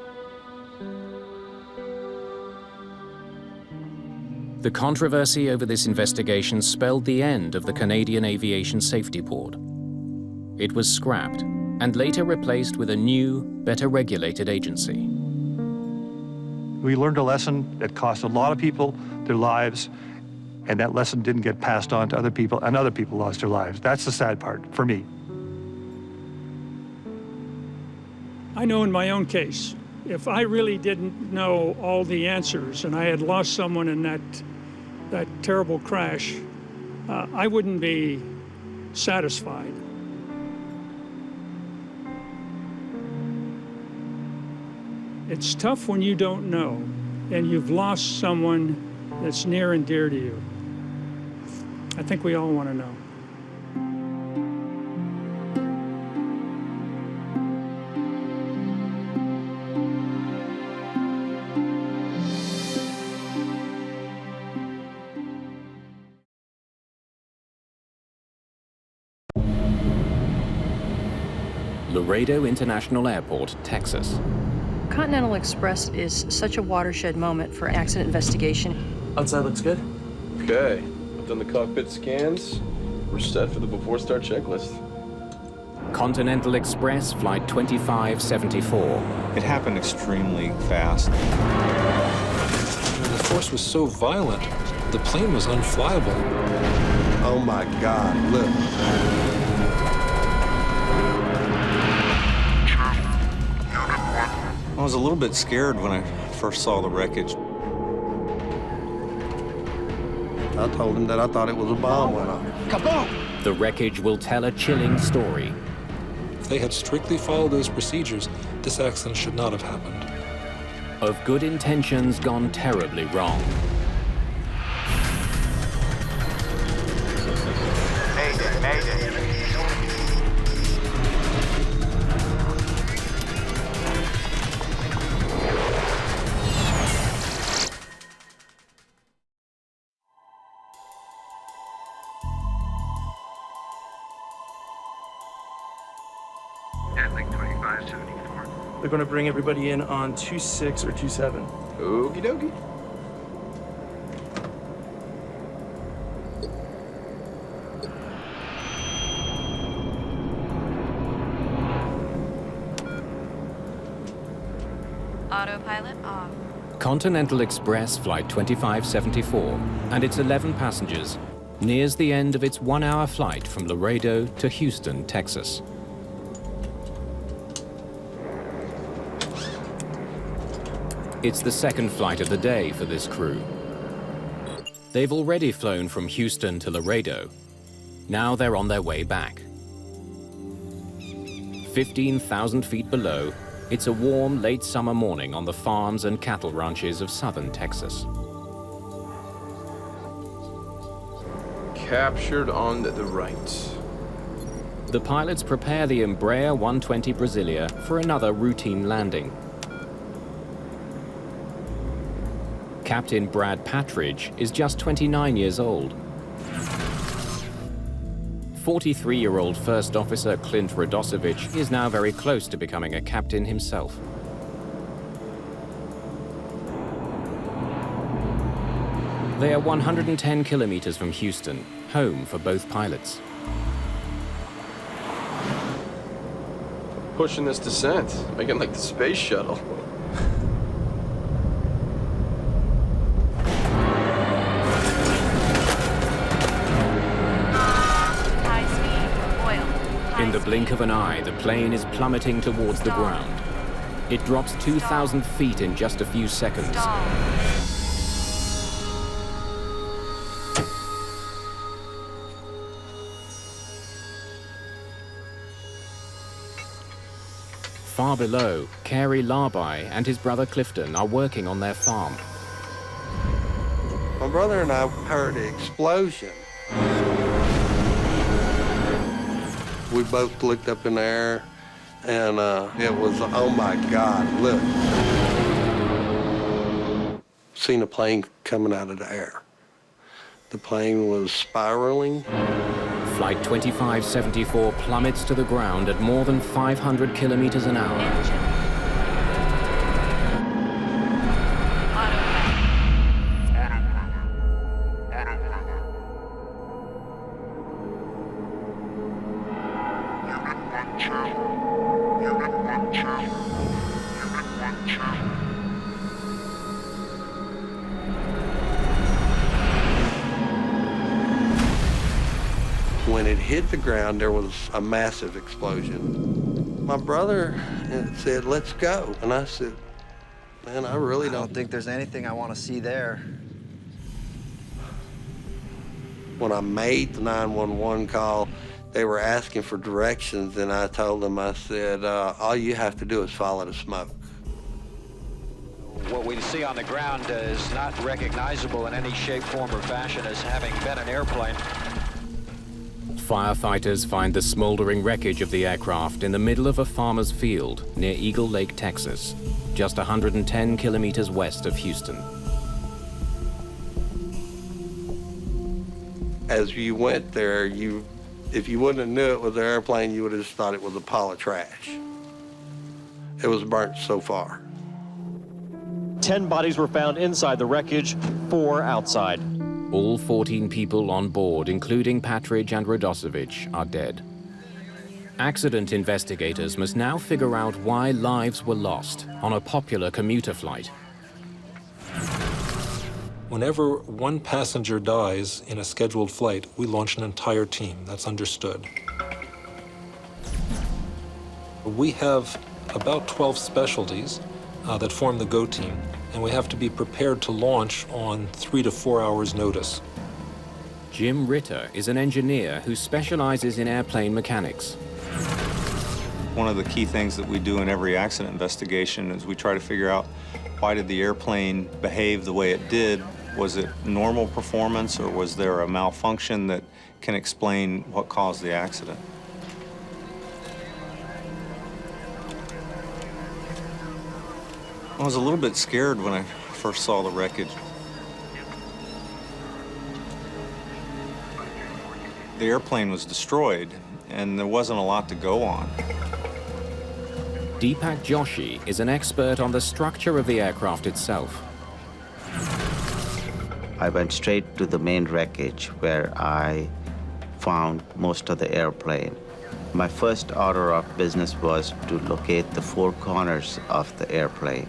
The controversy over this investigation spelled the end of the Canadian Aviation Safety Board. It was scrapped and later replaced with a new, better regulated agency. We learned a lesson that cost a lot of people their lives, and that lesson didn't get passed on to other people, and other people lost their lives. That's the sad part for me. I know in my own case, if I really didn't know all the answers and I had lost someone in that terrible crash, I wouldn't be satisfied. It's tough when you don't know and you've lost someone that's near and dear to you. I think we all want to know. Laredo International Airport, Texas. Continental Express is such a watershed moment for accident investigation. Outside looks good. Okay, I've done the cockpit scans. We're set for the before start checklist. Continental Express Flight 2574. It happened extremely fast. The force was so violent, the plane was unflyable. Oh my God, look. I was a little bit scared when I first saw the wreckage. I told him that I thought it was a bomb went off. Kaboom! The wreckage will tell a chilling story. If they had strictly followed those procedures, this accident should not have happened. Of good intentions gone terribly wrong. Mayday, Mayday. Handling 2574. They're going to bring everybody in on 26 or 27. Okie dokie. Autopilot off. Continental Express Flight 2574 and its 11 passengers nears the end of its 1-hour flight from Laredo to Houston, Texas. It's the second flight of the day for this crew. They've already flown from Houston to Laredo. Now they're on their way back. 15,000 feet below, it's a warm, late summer morning on the farms and cattle ranches of southern Texas. Captured on the right. The pilots prepare the Embraer 120 Brasilia for another routine landing. Captain Brad Patridge is just 29 years old. 43-year-old First Officer Clint Radosevich is now very close to becoming a captain himself. They are 110 kilometers from Houston, home for both pilots. Pushing this descent, making like the space shuttle. In the blink of an eye, the plane is plummeting towards the ground. It drops 2,000 feet in just a few seconds. Far below, Carey Larby and his brother Clifton are working on their farm. My brother and I heard the explosion. We both looked up in the air, and it was, oh my God, look. Seen a plane coming out of the air. The plane was spiraling. Flight 2574 plummets to the ground at more than 500 kilometers an hour. When it hit the ground, there was a massive explosion. My brother said, let's go. And I said, man, I really don't think there's anything I want to see there. When I made the 911 call, they were asking for directions, and I told them, I said, all you have to do is follow the smoke. What we see on the ground is not recognizable in any shape, form, or fashion as having been an airplane. Firefighters find the smoldering wreckage of the aircraft in the middle of a farmer's field near Eagle Lake, Texas, just 110 kilometers west of Houston. As you went there, you If you wouldn't have knew it was an airplane, you would have just thought it was a pile of trash. It was burnt so far. 10 bodies were found inside the wreckage, 4 outside. All 14 people on board, including Patridge and Radosevich, are dead. Accident investigators must now figure out why lives were lost on a popular commuter flight. Whenever one passenger dies in a scheduled flight, we launch an entire team. That's understood. We have about 12 specialties that form the GO team, and we have to be prepared to launch on 3 to 4 hours notice. Jim Ritter is an engineer who specializes in airplane mechanics. One of the key things that we do in every accident investigation is we try to figure out why did the airplane behave the way it did. Was it normal performance, or was there a malfunction that can explain what caused the accident? I was a little bit scared when I first saw the wreckage. The airplane was destroyed, and there wasn't a lot to go on. Deepak Joshi is an expert on the structure of the aircraft itself. I went straight to the main wreckage where I found most of the airplane. My first order of business was to locate the 4 corners of the airplane.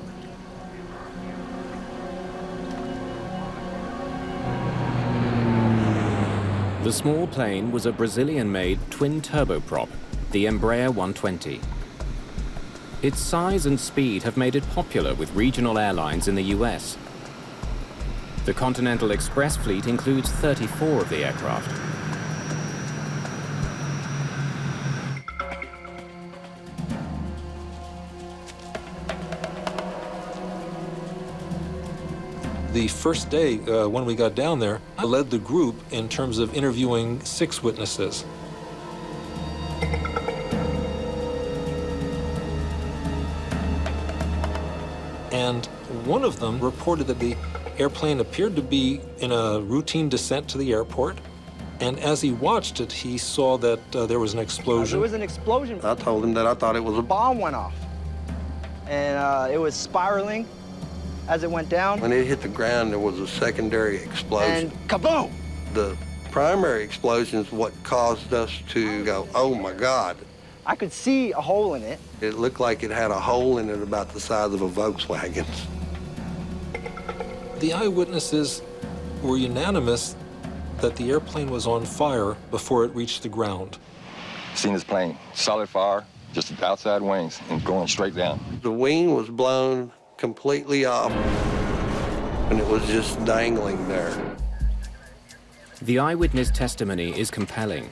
The small plane was a Brazilian-made twin turboprop, the Embraer 120. Its size and speed have made it popular with regional airlines in the US. The Continental Express fleet includes 34 of the aircraft. The first day when we got down there, I led the group in terms of interviewing 6 witnesses. And one of them reported that the airplane appeared to be in a routine descent to the airport. And as he watched it, he saw that there was an explosion. There was an explosion. I told him that I thought it was a Bomb went off. And it was spiraling as it went down. When it hit the ground, there was a secondary explosion. And kaboom! The primary explosion is what caused us to go, oh my God. I could see a hole in it. It looked like it had a hole in it about the size of a Volkswagen. The eyewitnesses were unanimous that the airplane was on fire before it reached the ground. Seen this plane, solid fire, just the outside wings and going straight down. The wing was blown completely off, and it was just dangling there. The eyewitness testimony is compelling.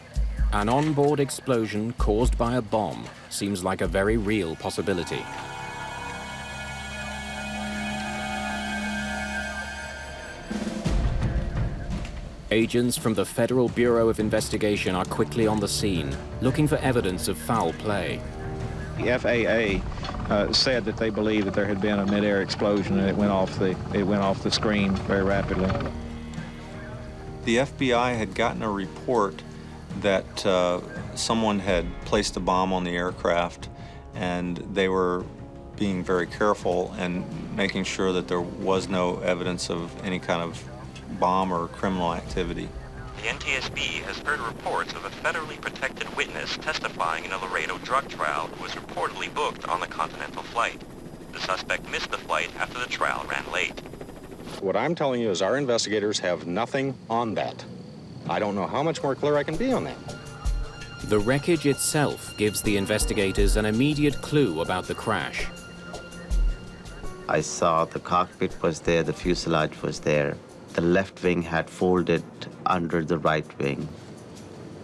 An onboard explosion caused by a bomb seems like a very real possibility. Agents from the Federal Bureau of Investigation are quickly on the scene, looking for evidence of foul play. The FAA said that they believed that there had been a mid-air explosion and it went off the screen very rapidly. The FBI had gotten a report that someone had placed a bomb on the aircraft, and they were being very careful and making sure that there was no evidence of any kind of bomb or criminal activity. The NTSB has heard reports of a federally protected witness testifying in a Laredo drug trial who was reportedly booked on the Continental flight. The suspect missed the flight after the trial ran late. What I'm telling you is our investigators have nothing on that. I don't know how much more clear I can be on that. The wreckage itself gives the investigators an immediate clue about the crash. I saw the cockpit was there, the fuselage was there. The left wing had folded under the right wing,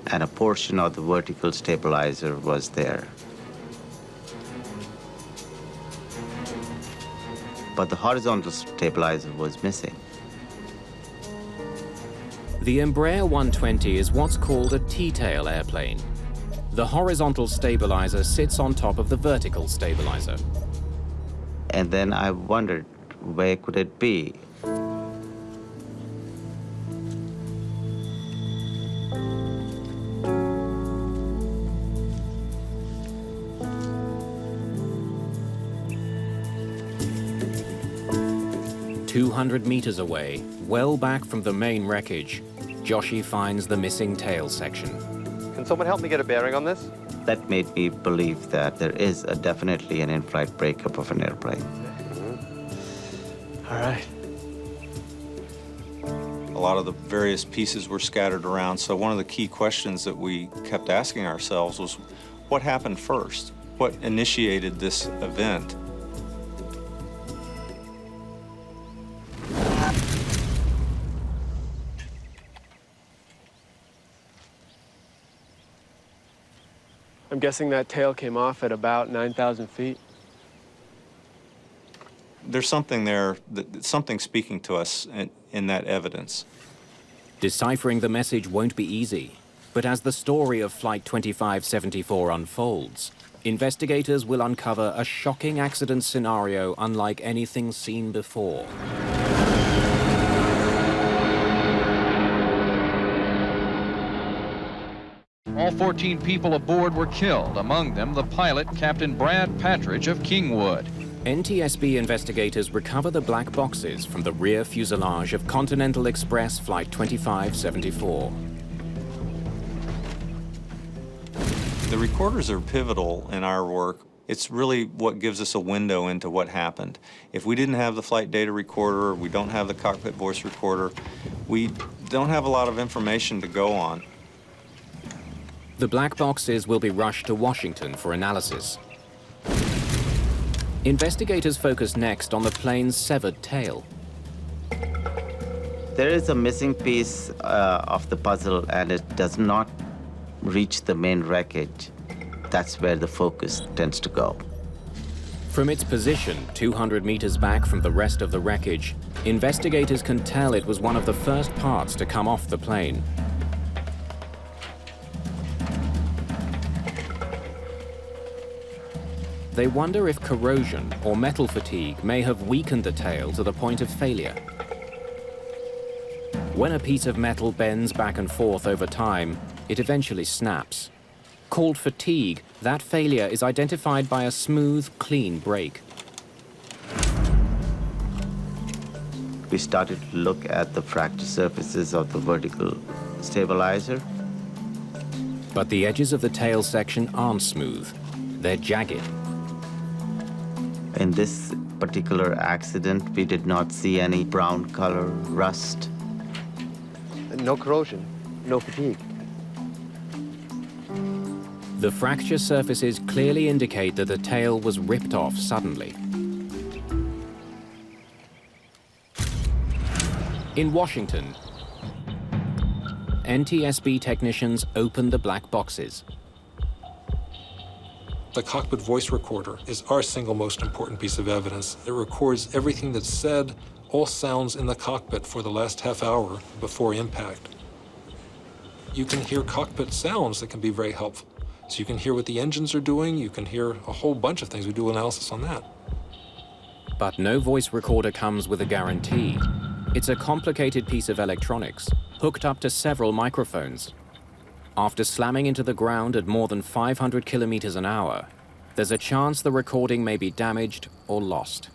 and a portion of the vertical stabilizer was there. But the horizontal stabilizer was missing. The Embraer 120 is what's called a T-tail airplane. The horizontal stabilizer sits on top of the vertical stabilizer. And then I wondered, where could it be? 200 meters away, well back from the main wreckage, Joshi finds the missing tail section. Can someone help me get a bearing on this? That made me believe that there is definitely an in-flight breakup of an airplane. All right. A lot of the various pieces were scattered around, so one of the key questions that we kept asking ourselves was, what happened first? What initiated this event? I'm guessing that tail came off at about 9,000 feet. There's something there, something speaking to us in that evidence. Deciphering the message won't be easy, but as the story of Flight 2574 unfolds, investigators will uncover a shocking accident scenario unlike anything seen before. All 14 people aboard were killed, among them the pilot, Captain Brad Patridge of Kingwood. NTSB investigators recover the black boxes from the rear fuselage of Continental Express Flight 2574. The recorders are pivotal in our work. It's really what gives us a window into what happened. If we didn't have the flight data recorder, we don't have the cockpit voice recorder, we don't have a lot of information to go on. The black boxes will be rushed to Washington for analysis. Investigators focus next on the plane's severed tail. There is a missing piece of the puzzle, and it does not reach the main wreckage. That's where the focus tends to go. From its position 200 meters back from the rest of the wreckage, investigators can tell it was one of the first parts to come off the plane. They wonder if corrosion or metal fatigue may have weakened the tail to the point of failure. When a piece of metal bends back and forth over time, it eventually snaps. Called fatigue, that failure is identified by a smooth, clean break. We started to look at the fracture surfaces of the vertical stabilizer. But the edges of the tail section aren't smooth. They're jagged. In this particular accident, we did not see any brown color rust. No corrosion, no fatigue. The fracture surfaces clearly indicate that the tail was ripped off suddenly. In Washington, NTSB technicians opened the black boxes. The cockpit voice recorder is our single most important piece of evidence. It records everything that's said, all sounds in the cockpit for the last half hour before impact. You can hear cockpit sounds that can be very helpful. So you can hear what the engines are doing, you can hear a whole bunch of things. We do analysis on that. But no voice recorder comes with a guarantee. It's a complicated piece of electronics, hooked up to several microphones. After slamming into the ground at more than 500 kilometers an hour, there's a chance the recording may be damaged or lost.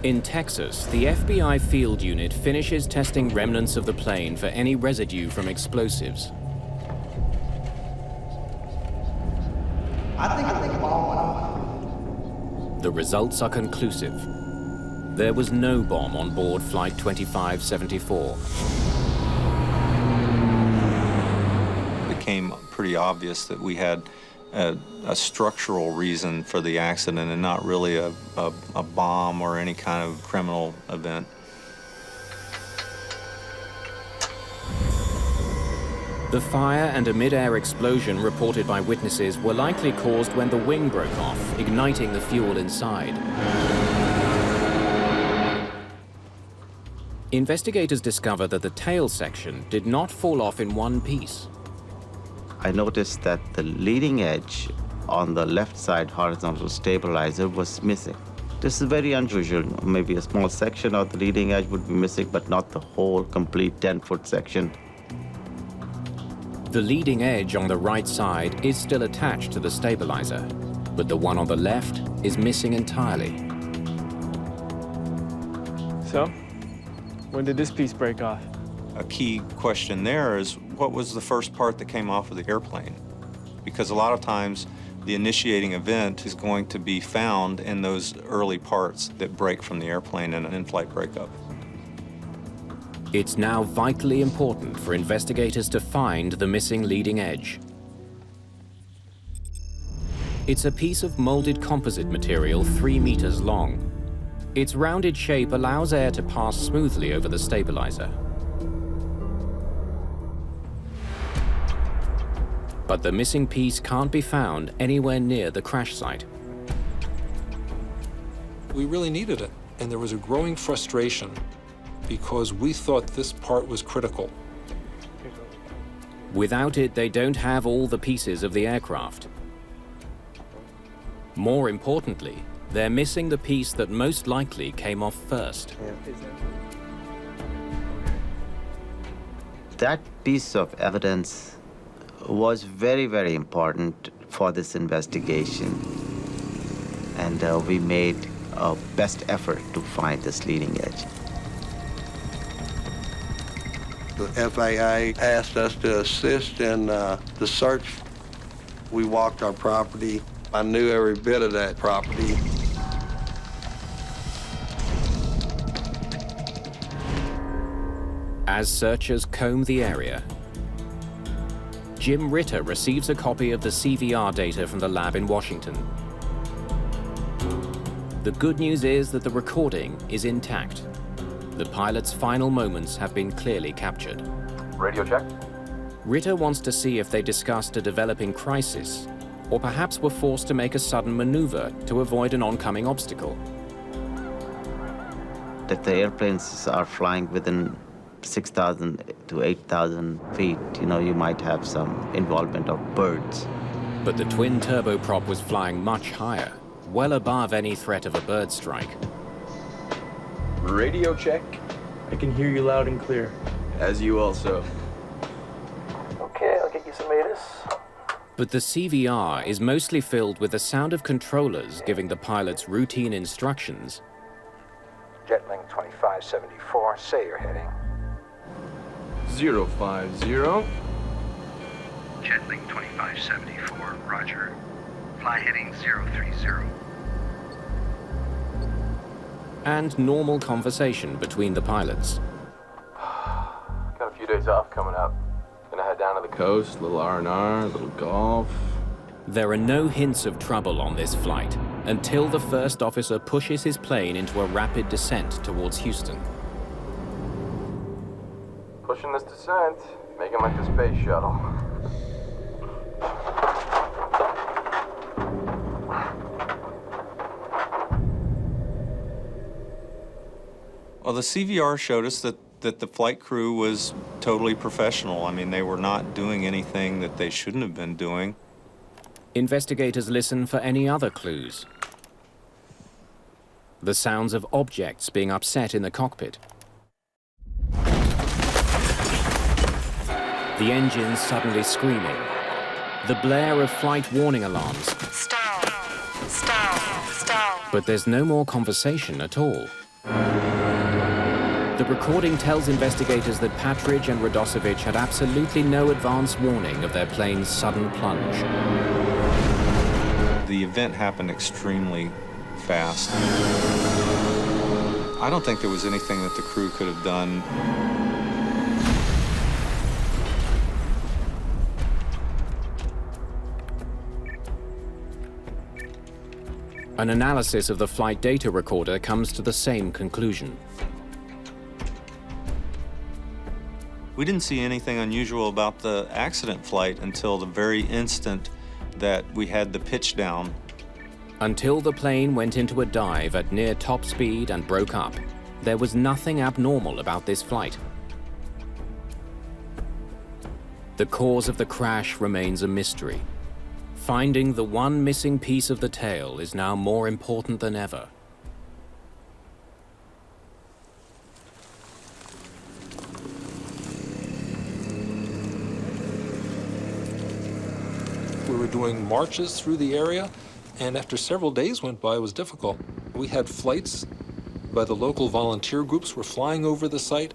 In Texas, the FBI field unit finishes testing remnants of the plane for any residue from explosives. I think the bomb went off. The results are conclusive. There was no bomb on board Flight 2574. It became pretty obvious that we had a structural reason for the accident and not really a bomb or any kind of criminal event. The fire and a mid-air explosion reported by witnesses were likely caused when the wing broke off, igniting the fuel inside. Investigators discovered that the tail section did not fall off in one piece. I noticed that the leading edge on the left side horizontal stabilizer was missing. This is very unusual. Maybe a small section of the leading edge would be missing, but not the whole complete 10-foot section. The leading edge on the right side is still attached to the stabilizer, but the one on the left is missing entirely. So, when did this piece break off? A key question there is, what was the first part that came off of the airplane? Because a lot of times, the initiating event is going to be found in those early parts that break from the airplane in an in-flight breakup. It's now vitally important for investigators to find the missing leading edge. It's a piece of molded composite material 3 meters long. Its rounded shape allows air to pass smoothly over the stabilizer. But the missing piece can't be found anywhere near the crash site. We really needed it, and there was a growing frustration because we thought this part was critical. Without it, they don't have all the pieces of the aircraft. More importantly, they're missing the piece that most likely came off first. That piece of evidence was very, very important for this investigation. And we made our best effort to find this leading edge. The FAA asked us to assist in the search. We walked our property. I knew every bit of that property. As searchers comb the area, Jim Ritter receives a copy of the CVR data from the lab in Washington. The good news is that the recording is intact. The pilot's final moments have been clearly captured. Radio check. Ritter wants to see if they discussed a developing crisis, or perhaps were forced to make a sudden maneuver to avoid an oncoming obstacle. If the airplanes are flying within 6,000 to 8,000 feet, you might have some involvement of birds. But the twin turboprop was flying much higher, well above any threat of a bird strike. Radio check. I can hear you loud and clear. As you also. Okay, I'll get you some ATIS. But the CVR is mostly filled with the sound of controllers giving the pilots routine instructions. Jetlink 2574, say your heading. 050. Jetlink 2574, roger. Fly heading 030. And normal conversation between the pilots. Got a few days off coming up. Gonna head down to the coast, little R&R, little golf. There are no hints of trouble on this flight until the first officer pushes his plane into a rapid descent towards Houston. Pushing this descent, making like the space shuttle. Well, the CVR showed us that the flight crew was totally professional. I mean, they were not doing anything that they shouldn't have been doing. Investigators listen for any other clues. The sounds of objects being upset in the cockpit. The engines suddenly screaming. The blare of flight warning alarms. Stall, stall, stall. But there's no more conversation at all. The recording tells investigators that Patridge and Radosevich had absolutely no advance warning of their plane's sudden plunge. The event happened extremely fast. I don't think there was anything that the crew could have done. An analysis of the flight data recorder comes to the same conclusion. We didn't see anything unusual about the accident flight until the very instant that we had the pitch down. Until the plane went into a dive at near top speed and broke up, there was nothing abnormal about this flight. The cause of the crash remains a mystery. Finding the one missing piece of the tail is now more important than ever. We were doing marches through the area, and after several days went by, it was difficult. We had flights by the local volunteer groups were flying over the site.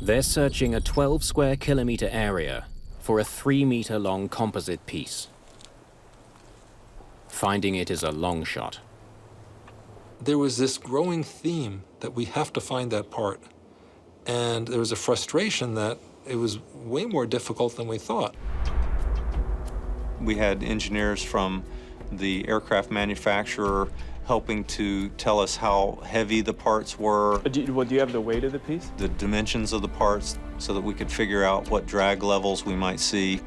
They're searching a 12 square kilometer area for a 3-meter long composite piece. Finding it is a long shot. There was this growing theme that we have to find that part. And there was a frustration that it was way more difficult than we thought. We had engineers from the aircraft manufacturer helping to tell us how heavy the parts were. Do you have the weight of the piece? The dimensions of the parts so that we could figure out what drag levels we might see.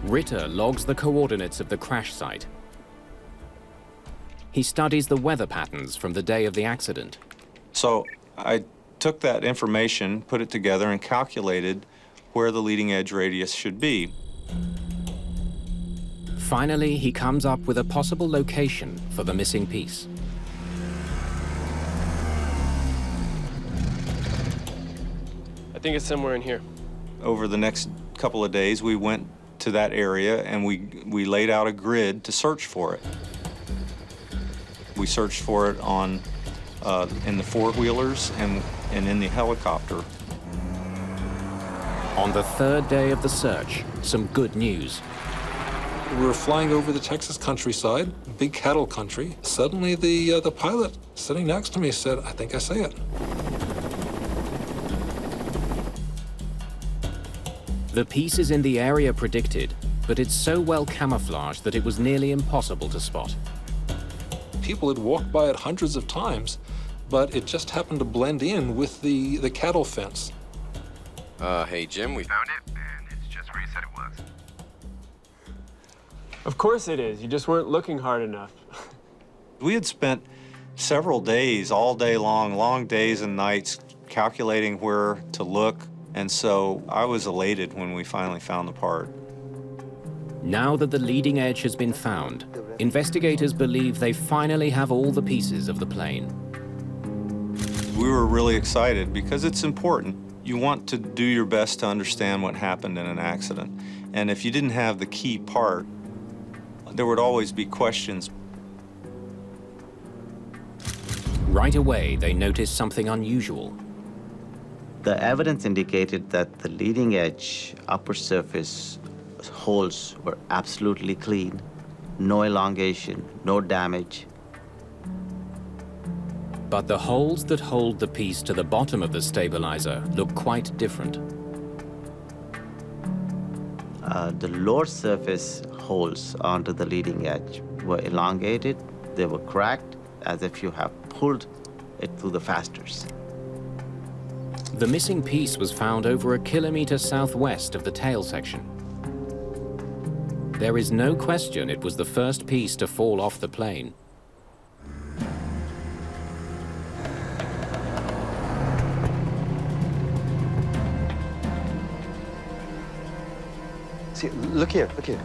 Ritter logs the coordinates of the crash site. He studies the weather patterns from the day of the accident. So I took that information, put it together, and calculated where the leading edge radius should be. Finally, he comes up with a possible location for the missing piece. I think it's somewhere in here. Over the next couple of days, we went to that area and we laid out a grid to search for it. We searched for it in the four-wheelers and in the helicopter. On the third day of the search, some good news. We were flying over the Texas countryside, big cattle country. Suddenly, the pilot sitting next to me said, "I think I see it." The piece is in the area predicted, but it's so well camouflaged that it was nearly impossible to spot. People had walked by it hundreds of times, but it just happened to blend in with the cattle fence. Hey, Jim, we found it, and it's just where you said it was. Of course it is. You just weren't looking hard enough. We had spent several days, all day long, long days and nights, calculating where to look, and so I was elated when we finally found the part. Now that the leading edge has been found, investigators believe they finally have all the pieces of the plane. We were really excited because it's important. You want to do your best to understand what happened in an accident. And if you didn't have the key part, there would always be questions. Right away, they noticed something unusual. The evidence indicated that the leading edge upper surface holes were absolutely clean, no elongation, no damage. But the holes that hold the piece to the bottom of the stabilizer look quite different. The lower surface holes onto the leading edge were elongated, they were cracked, as if you have pulled it through the fasteners. The missing piece was found over a kilometer southwest of the tail section. There is no question it was the first piece to fall off the plane. See, look here, look here.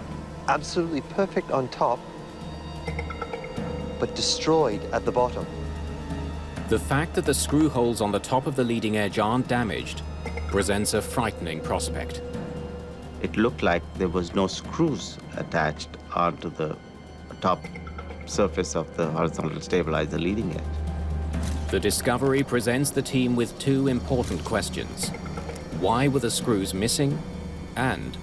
Absolutely perfect on top, but destroyed at the bottom. The fact that the screw holes on the top of the leading edge aren't damaged presents a frightening prospect. It looked like there was no screws attached onto the top surface of the horizontal stabilizer leading edge. The discovery presents the team with two important questions. Why were the screws missing? And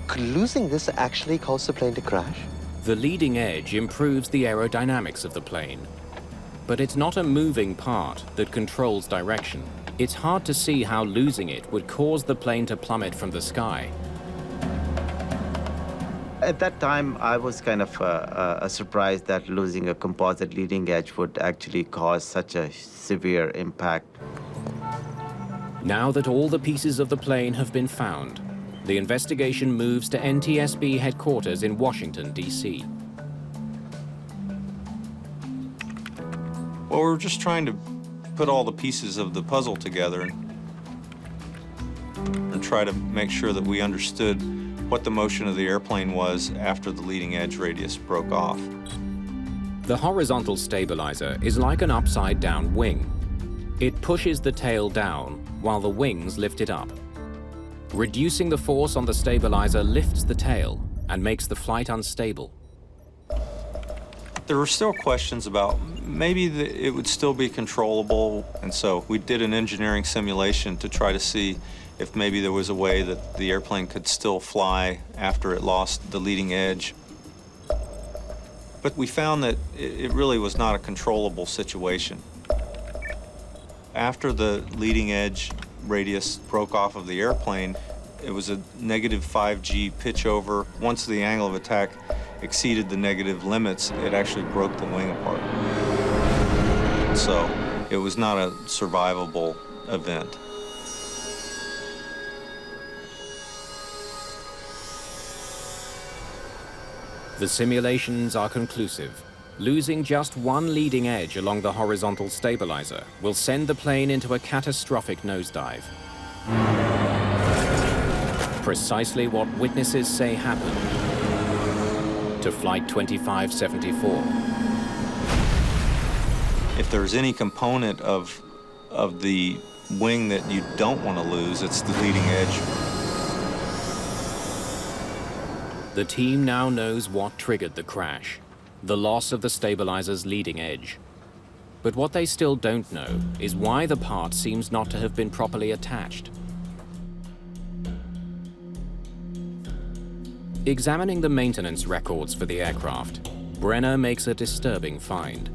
could losing this actually cause the plane to crash? The leading edge improves the aerodynamics of the plane. But it's not a moving part that controls direction. It's hard to see how losing it would cause the plane to plummet from the sky. At that time, I was kind of surprised that losing a composite leading edge would actually cause such a severe impact. Now that all the pieces of the plane have been found, the investigation moves to NTSB headquarters in Washington, D.C. Well, we were just trying to put all the pieces of the puzzle together and try to make sure that we understood what the motion of the airplane was after the leading edge radius broke off. The horizontal stabilizer is like an upside-down wing. It pushes the tail down while the wings lift it up. Reducing the force on the stabilizer lifts the tail and makes the flight unstable. There were still questions about maybe it would still be controllable, and so we did an engineering simulation to try to see if maybe there was a way that the airplane could still fly after it lost the leading edge. But we found that it really was not a controllable situation. After the leading edge radius broke off of the airplane, it was a negative 5G pitch over. Once the angle of attack exceeded the negative limits, it actually broke the wing apart. So it was not a survivable event. The simulations are conclusive. Losing just one leading edge along the horizontal stabilizer will send the plane into a catastrophic nosedive. Precisely what witnesses say happened to Flight 2574. If there's any component of the wing that you don't want to lose, it's the leading edge. The team now knows what triggered the crash, the loss of the stabilizer's leading edge. But what they still don't know is why the part seems not to have been properly attached. Examining the maintenance records for the aircraft, Brenner makes a disturbing find.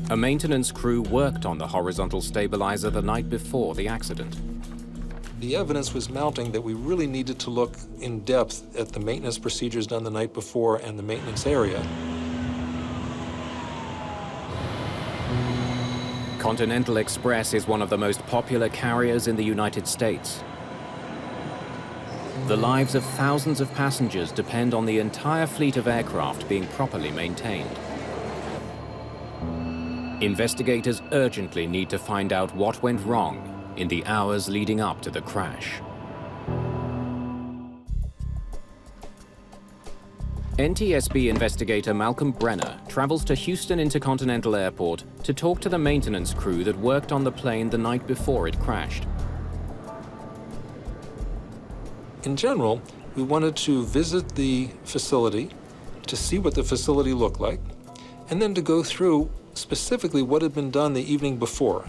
A maintenance crew worked on the horizontal stabilizer the night before the accident. The evidence was mounting that we really needed to look in depth at the maintenance procedures done the night before and the maintenance area. Continental Express is one of the most popular carriers in the United States. The lives of thousands of passengers depend on the entire fleet of aircraft being properly maintained. Investigators urgently need to find out what went wrong in the hours leading up to the crash. NTSB investigator Malcolm Brenner travels to Houston Intercontinental Airport to talk to the maintenance crew that worked on the plane the night before it crashed. In general, we wanted to visit the facility to see what the facility looked like, and then to go through specifically what had been done the evening before.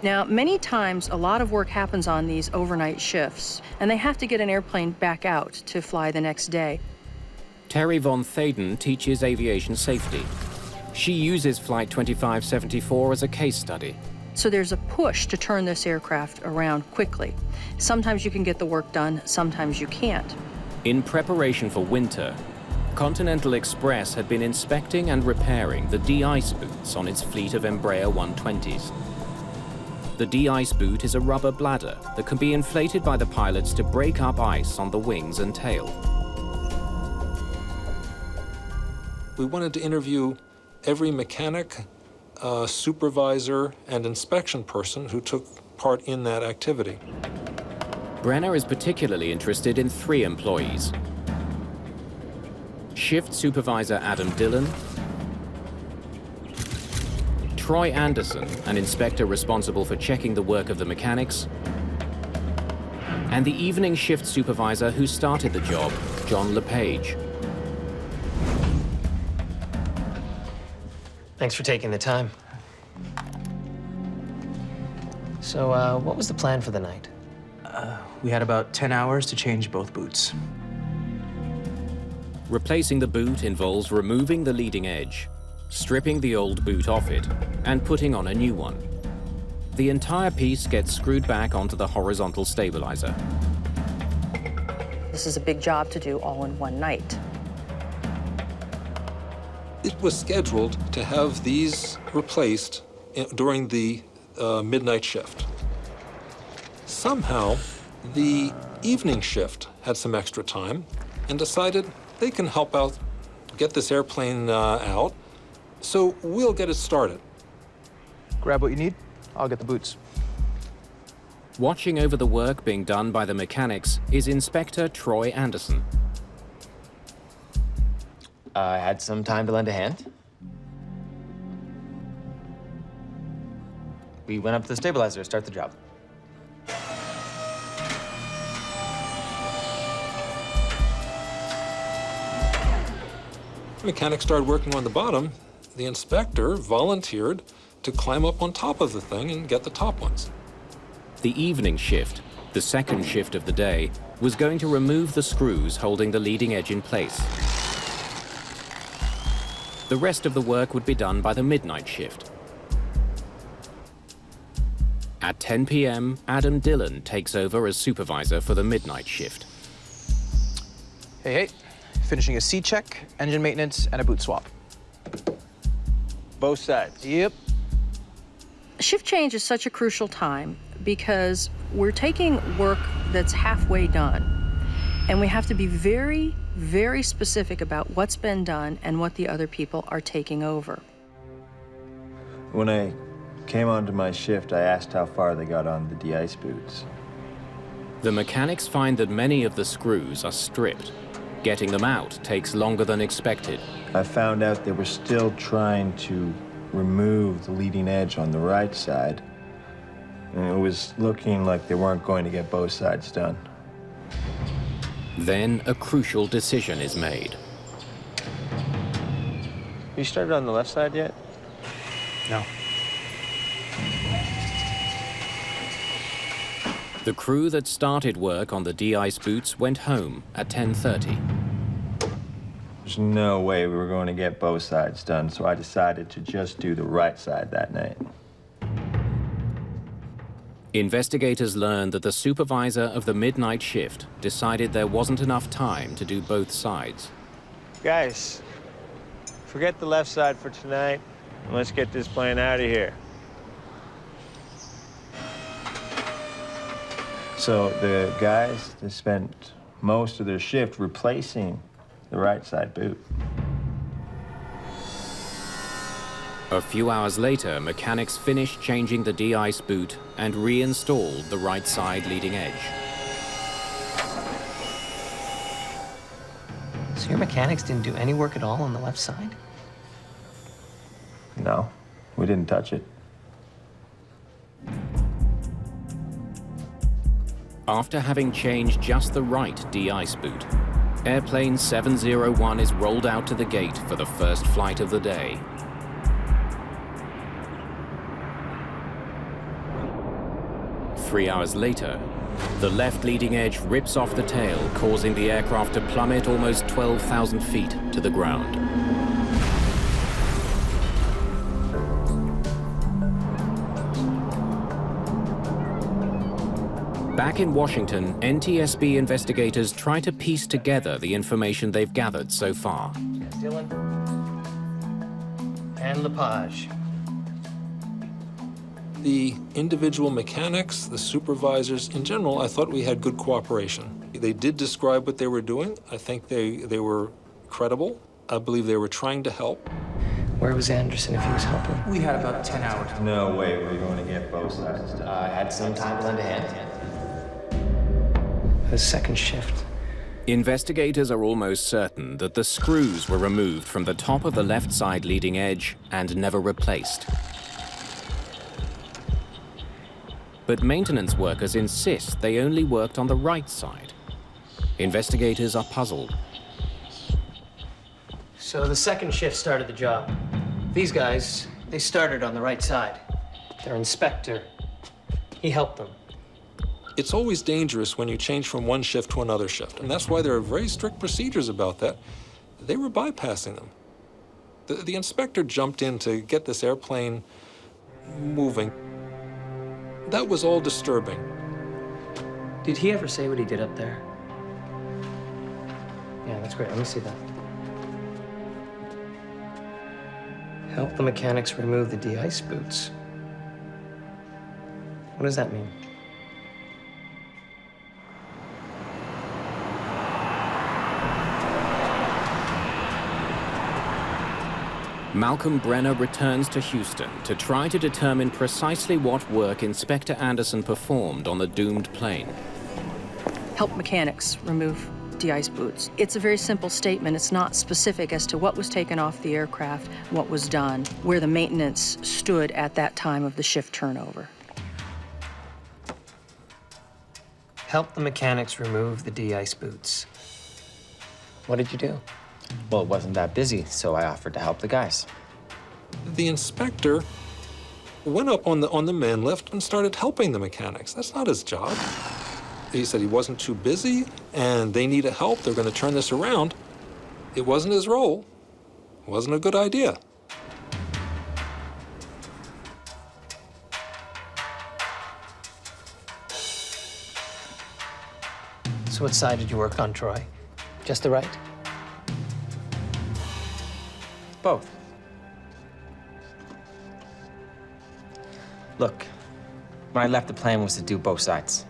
Now, many times, a lot of work happens on these overnight shifts, and they have to get an airplane back out to fly the next day. Terry Von Thaden teaches aviation safety. She uses Flight 2574 as a case study. So there's a push to turn this aircraft around quickly. Sometimes you can get the work done, sometimes you can't. In preparation for winter, Continental Express had been inspecting and repairing the de-ice boots on its fleet of Embraer 120s. The de-ice boot is a rubber bladder that can be inflated by the pilots to break up ice on the wings and tail. We wanted to interview every mechanic, supervisor, and inspection person who took part in that activity. Brenner is particularly interested in 3 employees. Shift Supervisor Adam Dillon, Troy Anderson, an inspector responsible for checking the work of the mechanics, and the evening shift supervisor who started the job, John LePage. Thanks for taking the time. So, what was the plan for the night? We had about 10 hours to change both boots. Replacing the boot involves removing the leading edge, stripping the old boot off it, and putting on a new one. The entire piece gets screwed back onto the horizontal stabilizer. This is a big job to do all in one night. It was scheduled to have these replaced during the midnight shift. Somehow, the evening shift had some extra time and decided they can help out get this airplane out, so we'll get it started. Grab what you need, I'll get the boots. Watching over the work being done by the mechanics is Inspector Troy Anderson. I had some time to lend a hand. We went up to the stabilizer to start the job. Mechanics started working on the bottom, the inspector volunteered to climb up on top of the thing and get the top ones. The evening shift, the second shift of the day, was going to remove the screws holding the leading edge in place. The rest of the work would be done by the midnight shift. At 10 p.m., Adam Dillon takes over as supervisor for the midnight shift. Hey, finishing a C-check, engine maintenance, and a boot swap. Both sides. Yep. Shift change is such a crucial time because we're taking work that's halfway done, and we have to be very, very specific about what's been done and what the other people are taking over. When I came onto my shift, I asked how far they got on the de-ice boots. The mechanics find that many of the screws are stripped. Getting them out takes longer than expected. I found out they were still trying to remove the leading edge on the right side, and it was looking like they weren't going to get both sides done. Then a crucial decision is made. You started on the left side yet? No. The crew that started work on the de-ice boots went home at 10:30. There's no way we were going to get both sides done, so I decided to just do the right side that night. Investigators learned that the supervisor of the midnight shift decided there wasn't enough time to do both sides. Guys, forget the left side for tonight, and let's get this plane out of here. So the guys, they spent most of their shift replacing the right side boot. A few hours later, mechanics finished changing the de-ice boot and reinstalled the right side leading edge. So your mechanics didn't do any work at all on the left side? No, we didn't touch it. After having changed just the right de-ice boot, Airplane 701 is rolled out to the gate for the first flight of the day. Three hours later, the left leading edge rips off the tail, causing the aircraft to plummet almost 12,000 feet to the ground. Back in Washington, NTSB investigators try to piece together the information they've gathered so far. Dillon and Lepage. The individual mechanics, the supervisors, in general, I thought we had good cooperation. They did describe what they were doing. I think they were credible. I believe they were trying to help. Where was Anderson if he was helping? We had about 10 hours. No way we were going to get both sides done. I had some time to lend a hand. The second shift. Investigators are almost certain that the screws were removed from the top of the left side leading edge and never replaced. But maintenance workers insist they only worked on the right side. Investigators are puzzled. So the second shift started the job. These guys, they started on the right side. Their inspector, he helped them. It's always dangerous when you change from one shift to another shift, and that's why there are very strict procedures about that. They were bypassing them. The inspector jumped in to get this airplane moving. That was all disturbing. Did he ever say what he did up there? Yeah, that's great. Let me see that. Help the mechanics remove the de-ice boots. What does that mean? Malcolm Brenner returns to Houston to try to determine precisely what work Inspector Anderson performed on the doomed plane. Help mechanics remove de-ice boots. It's a very simple statement. It's not specific as to what was taken off the aircraft, what was done, where the maintenance stood at that time of the shift turnover. Help the mechanics remove the de-ice boots. What did you do? Well, it wasn't that busy, so I offered to help the guys. The inspector went up on the man lift and started helping the mechanics. That's not his job. He said he wasn't too busy and they needed help. They're going to turn this around. It wasn't his role. It wasn't a good idea. So what side did you work on, Troy? Just the right? Both. Look, when I left, the plan was to do both sides.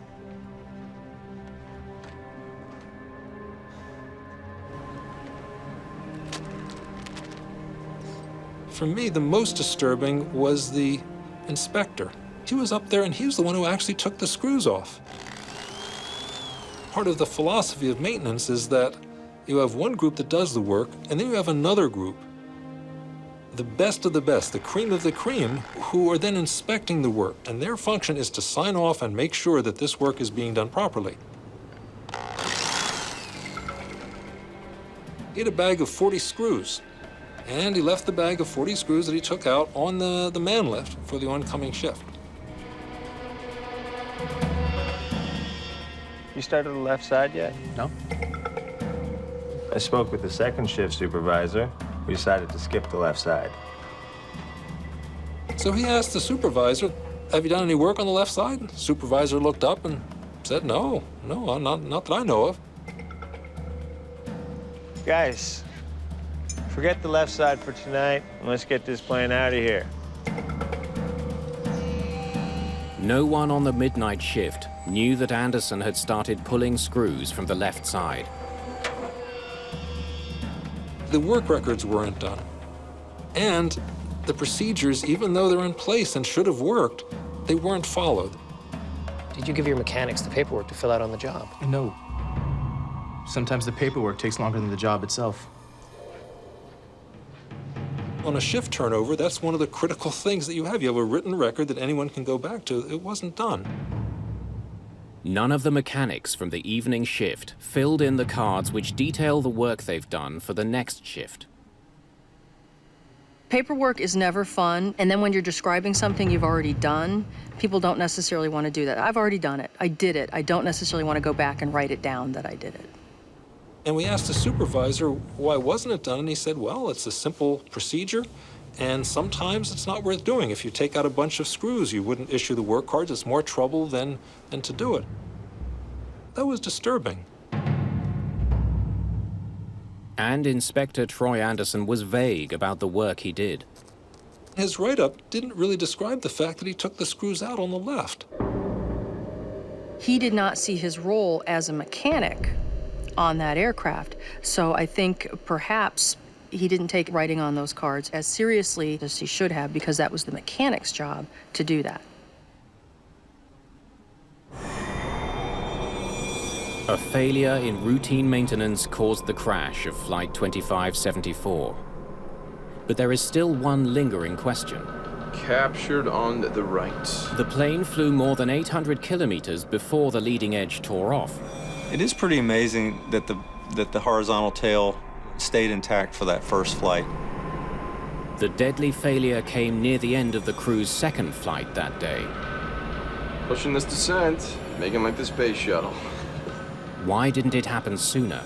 For me, the most disturbing was the inspector. He was up there and he was the one who actually took the screws off. Part of the philosophy of maintenance is that you have one group that does the work, and then you have another group, the best of the best, the cream of the cream, who are then inspecting the work, and their function is to sign off and make sure that this work is being done properly. He had a bag of 40 screws, and he left the bag of 40 screws that he took out on the man lift for the oncoming shift. You started the left side yet? No. I spoke with the second shift supervisor. We decided to skip the left side. So he asked the supervisor, have you done any work on the left side? The supervisor looked up and said, no, not that I know of. Guys, forget the left side for tonight, and let's get this plane out of here. No one on the midnight shift knew that Anderson had started pulling screws from the left side. The work records weren't done. And the procedures, even though they're in place and should have worked, they weren't followed. Did you give your mechanics the paperwork to fill out on the job? No. Sometimes the paperwork takes longer than the job itself. On a shift turnover, that's one of the critical things that you have. You have a written record that anyone can go back to. It wasn't done. None of the mechanics from the evening shift filled in the cards which detail the work they've done for the next shift. Paperwork is never fun, and then when you're describing something you've already done, people don't necessarily want to do that. I've already done it. I did it. I don't necessarily want to go back and write it down that I did it. And we asked the supervisor, why wasn't it done? And he said, well, it's a simple procedure, and sometimes it's not worth doing. If you take out a bunch of screws, you wouldn't issue the work cards. It's more trouble than to do it. That was disturbing. And Inspector Troy Anderson was vague about the work he did. His write-up didn't really describe the fact that he took the screws out on the left. He did not see his role as a mechanic on that aircraft, so I think perhaps he didn't take writing on those cards as seriously as he should have, because that was the mechanic's job to do that. A failure in routine maintenance caused the crash of Flight 2574. But there is still one lingering question. Captured on the right. The plane flew more than 800 kilometers before the leading edge tore off. It is pretty amazing that the horizontal tail stayed intact for that first flight. The deadly failure came near the end of the crew's second flight that day. Pushing this descent, making like the space shuttle. Why didn't it happen sooner?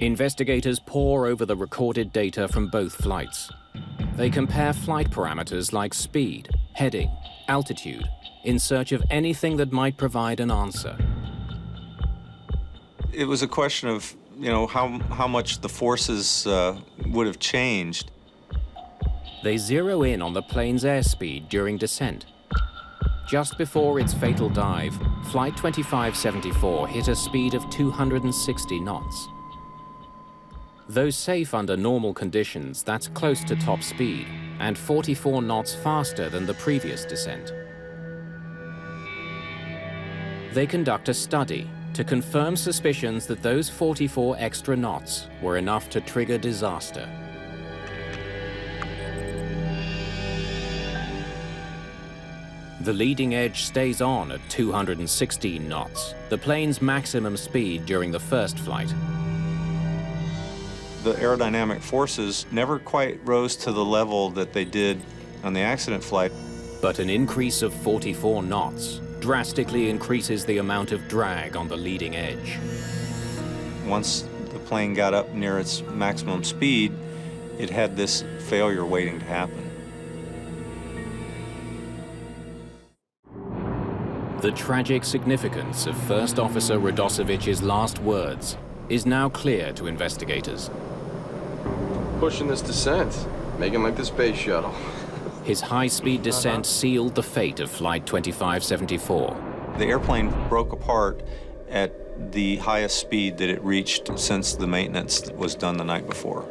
Investigators pore over the recorded data from both flights. They compare flight parameters like speed, heading, altitude, in search of anything that might provide an answer. It was a question of, how much the forces would have changed. They zero in on the plane's airspeed during descent. Just before its fatal dive, Flight 2574 hit a speed of 260 knots. Though safe under normal conditions, that's close to top speed, and 44 knots faster than the previous descent. They conduct a study to confirm suspicions that those 44 extra knots were enough to trigger disaster. The leading edge stays on at 216 knots, the plane's maximum speed during the first flight. The aerodynamic forces never quite rose to the level that they did on the accident flight. But an increase of 44 knots drastically increases the amount of drag on the leading edge. Once the plane got up near its maximum speed, it had this failure waiting to happen. The tragic significance of First Officer Radosevich's last words is now clear to investigators. Pushing this descent, making like the space shuttle. His high-speed descent sealed the fate of Flight 2574. The airplane broke apart at the highest speed that it reached since the maintenance was done the night before.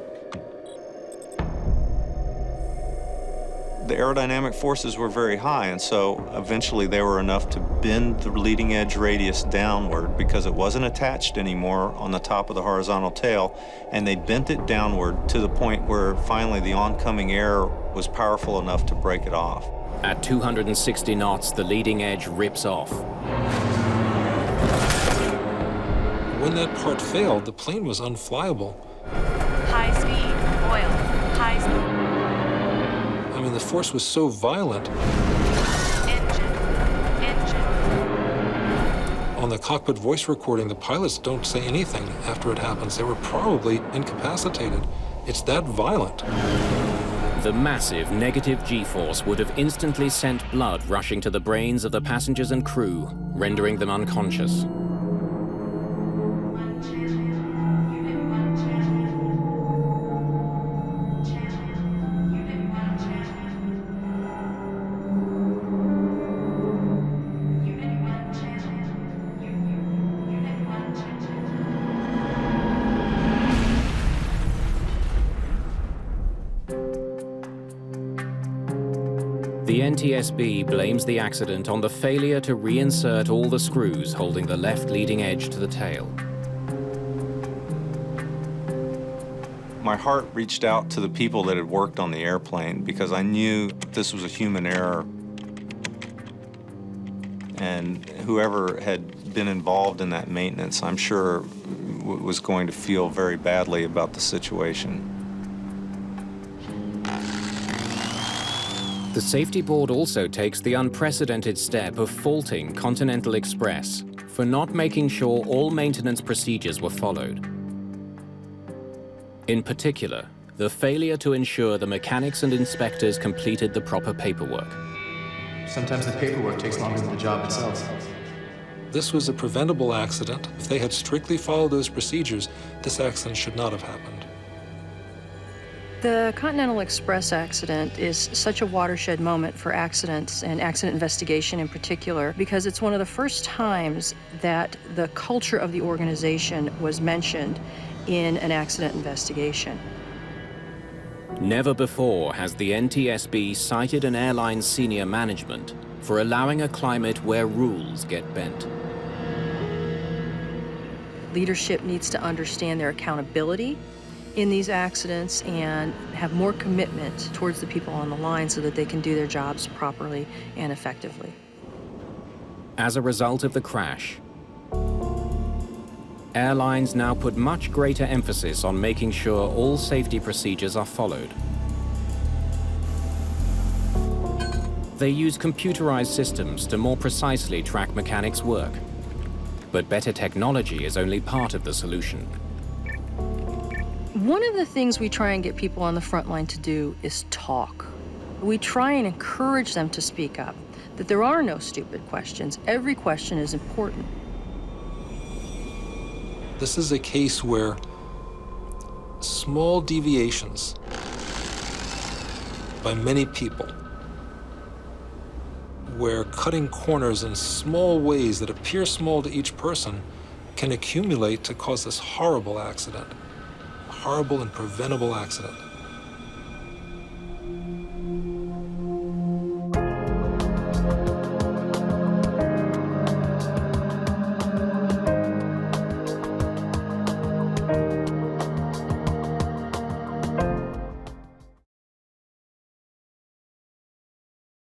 The aerodynamic forces were very high, and so eventually they were enough to bend the leading edge radius downward because it wasn't attached anymore on the top of the horizontal tail, and they bent it downward to the point where finally the oncoming air was powerful enough to break it off. At 260 knots, the leading edge rips off. When that part failed, the plane was unflyable. High speed, oil, high speed. I mean, the force was so violent. Engine. On the cockpit voice recording, the pilots don't say anything after it happens. They were probably incapacitated. It's that violent. The massive negative G-force would have instantly sent blood rushing to the brains of the passengers and crew, rendering them unconscious. The NTSB blames the accident on the failure to reinsert all the screws holding the left leading edge to the tail. My heart reached out to the people that had worked on the airplane because I knew this was a human error. And whoever had been involved in that maintenance, I'm sure, was going to feel very badly about the situation. The safety board also takes the unprecedented step of faulting Continental Express for not making sure all maintenance procedures were followed. In particular, the failure to ensure the mechanics and inspectors completed the proper paperwork. Sometimes the paperwork takes longer than the job itself. This was a preventable accident. If they had strictly followed those procedures, this accident should not have happened. The Continental Express accident is such a watershed moment for accidents and accident investigation in particular, because it's one of the first times that the culture of the organization was mentioned in an accident investigation. Never before has the NTSB cited an airline's senior management for allowing a climate where rules get bent. Leadership needs to understand their accountability in these accidents and have more commitment towards the people on the line so that they can do their jobs properly and effectively. As a result of the crash, airlines now put much greater emphasis on making sure all safety procedures are followed. They use computerized systems to more precisely track mechanics' work. But better technology is only part of the solution. One of the things we try and get people on the front line to do is talk. We try and encourage them to speak up, that there are no stupid questions. Every question is important. This is a case where small deviations by many people, where cutting corners in small ways that appear small to each person can accumulate to cause this horrible accident. Horrible and preventable accident.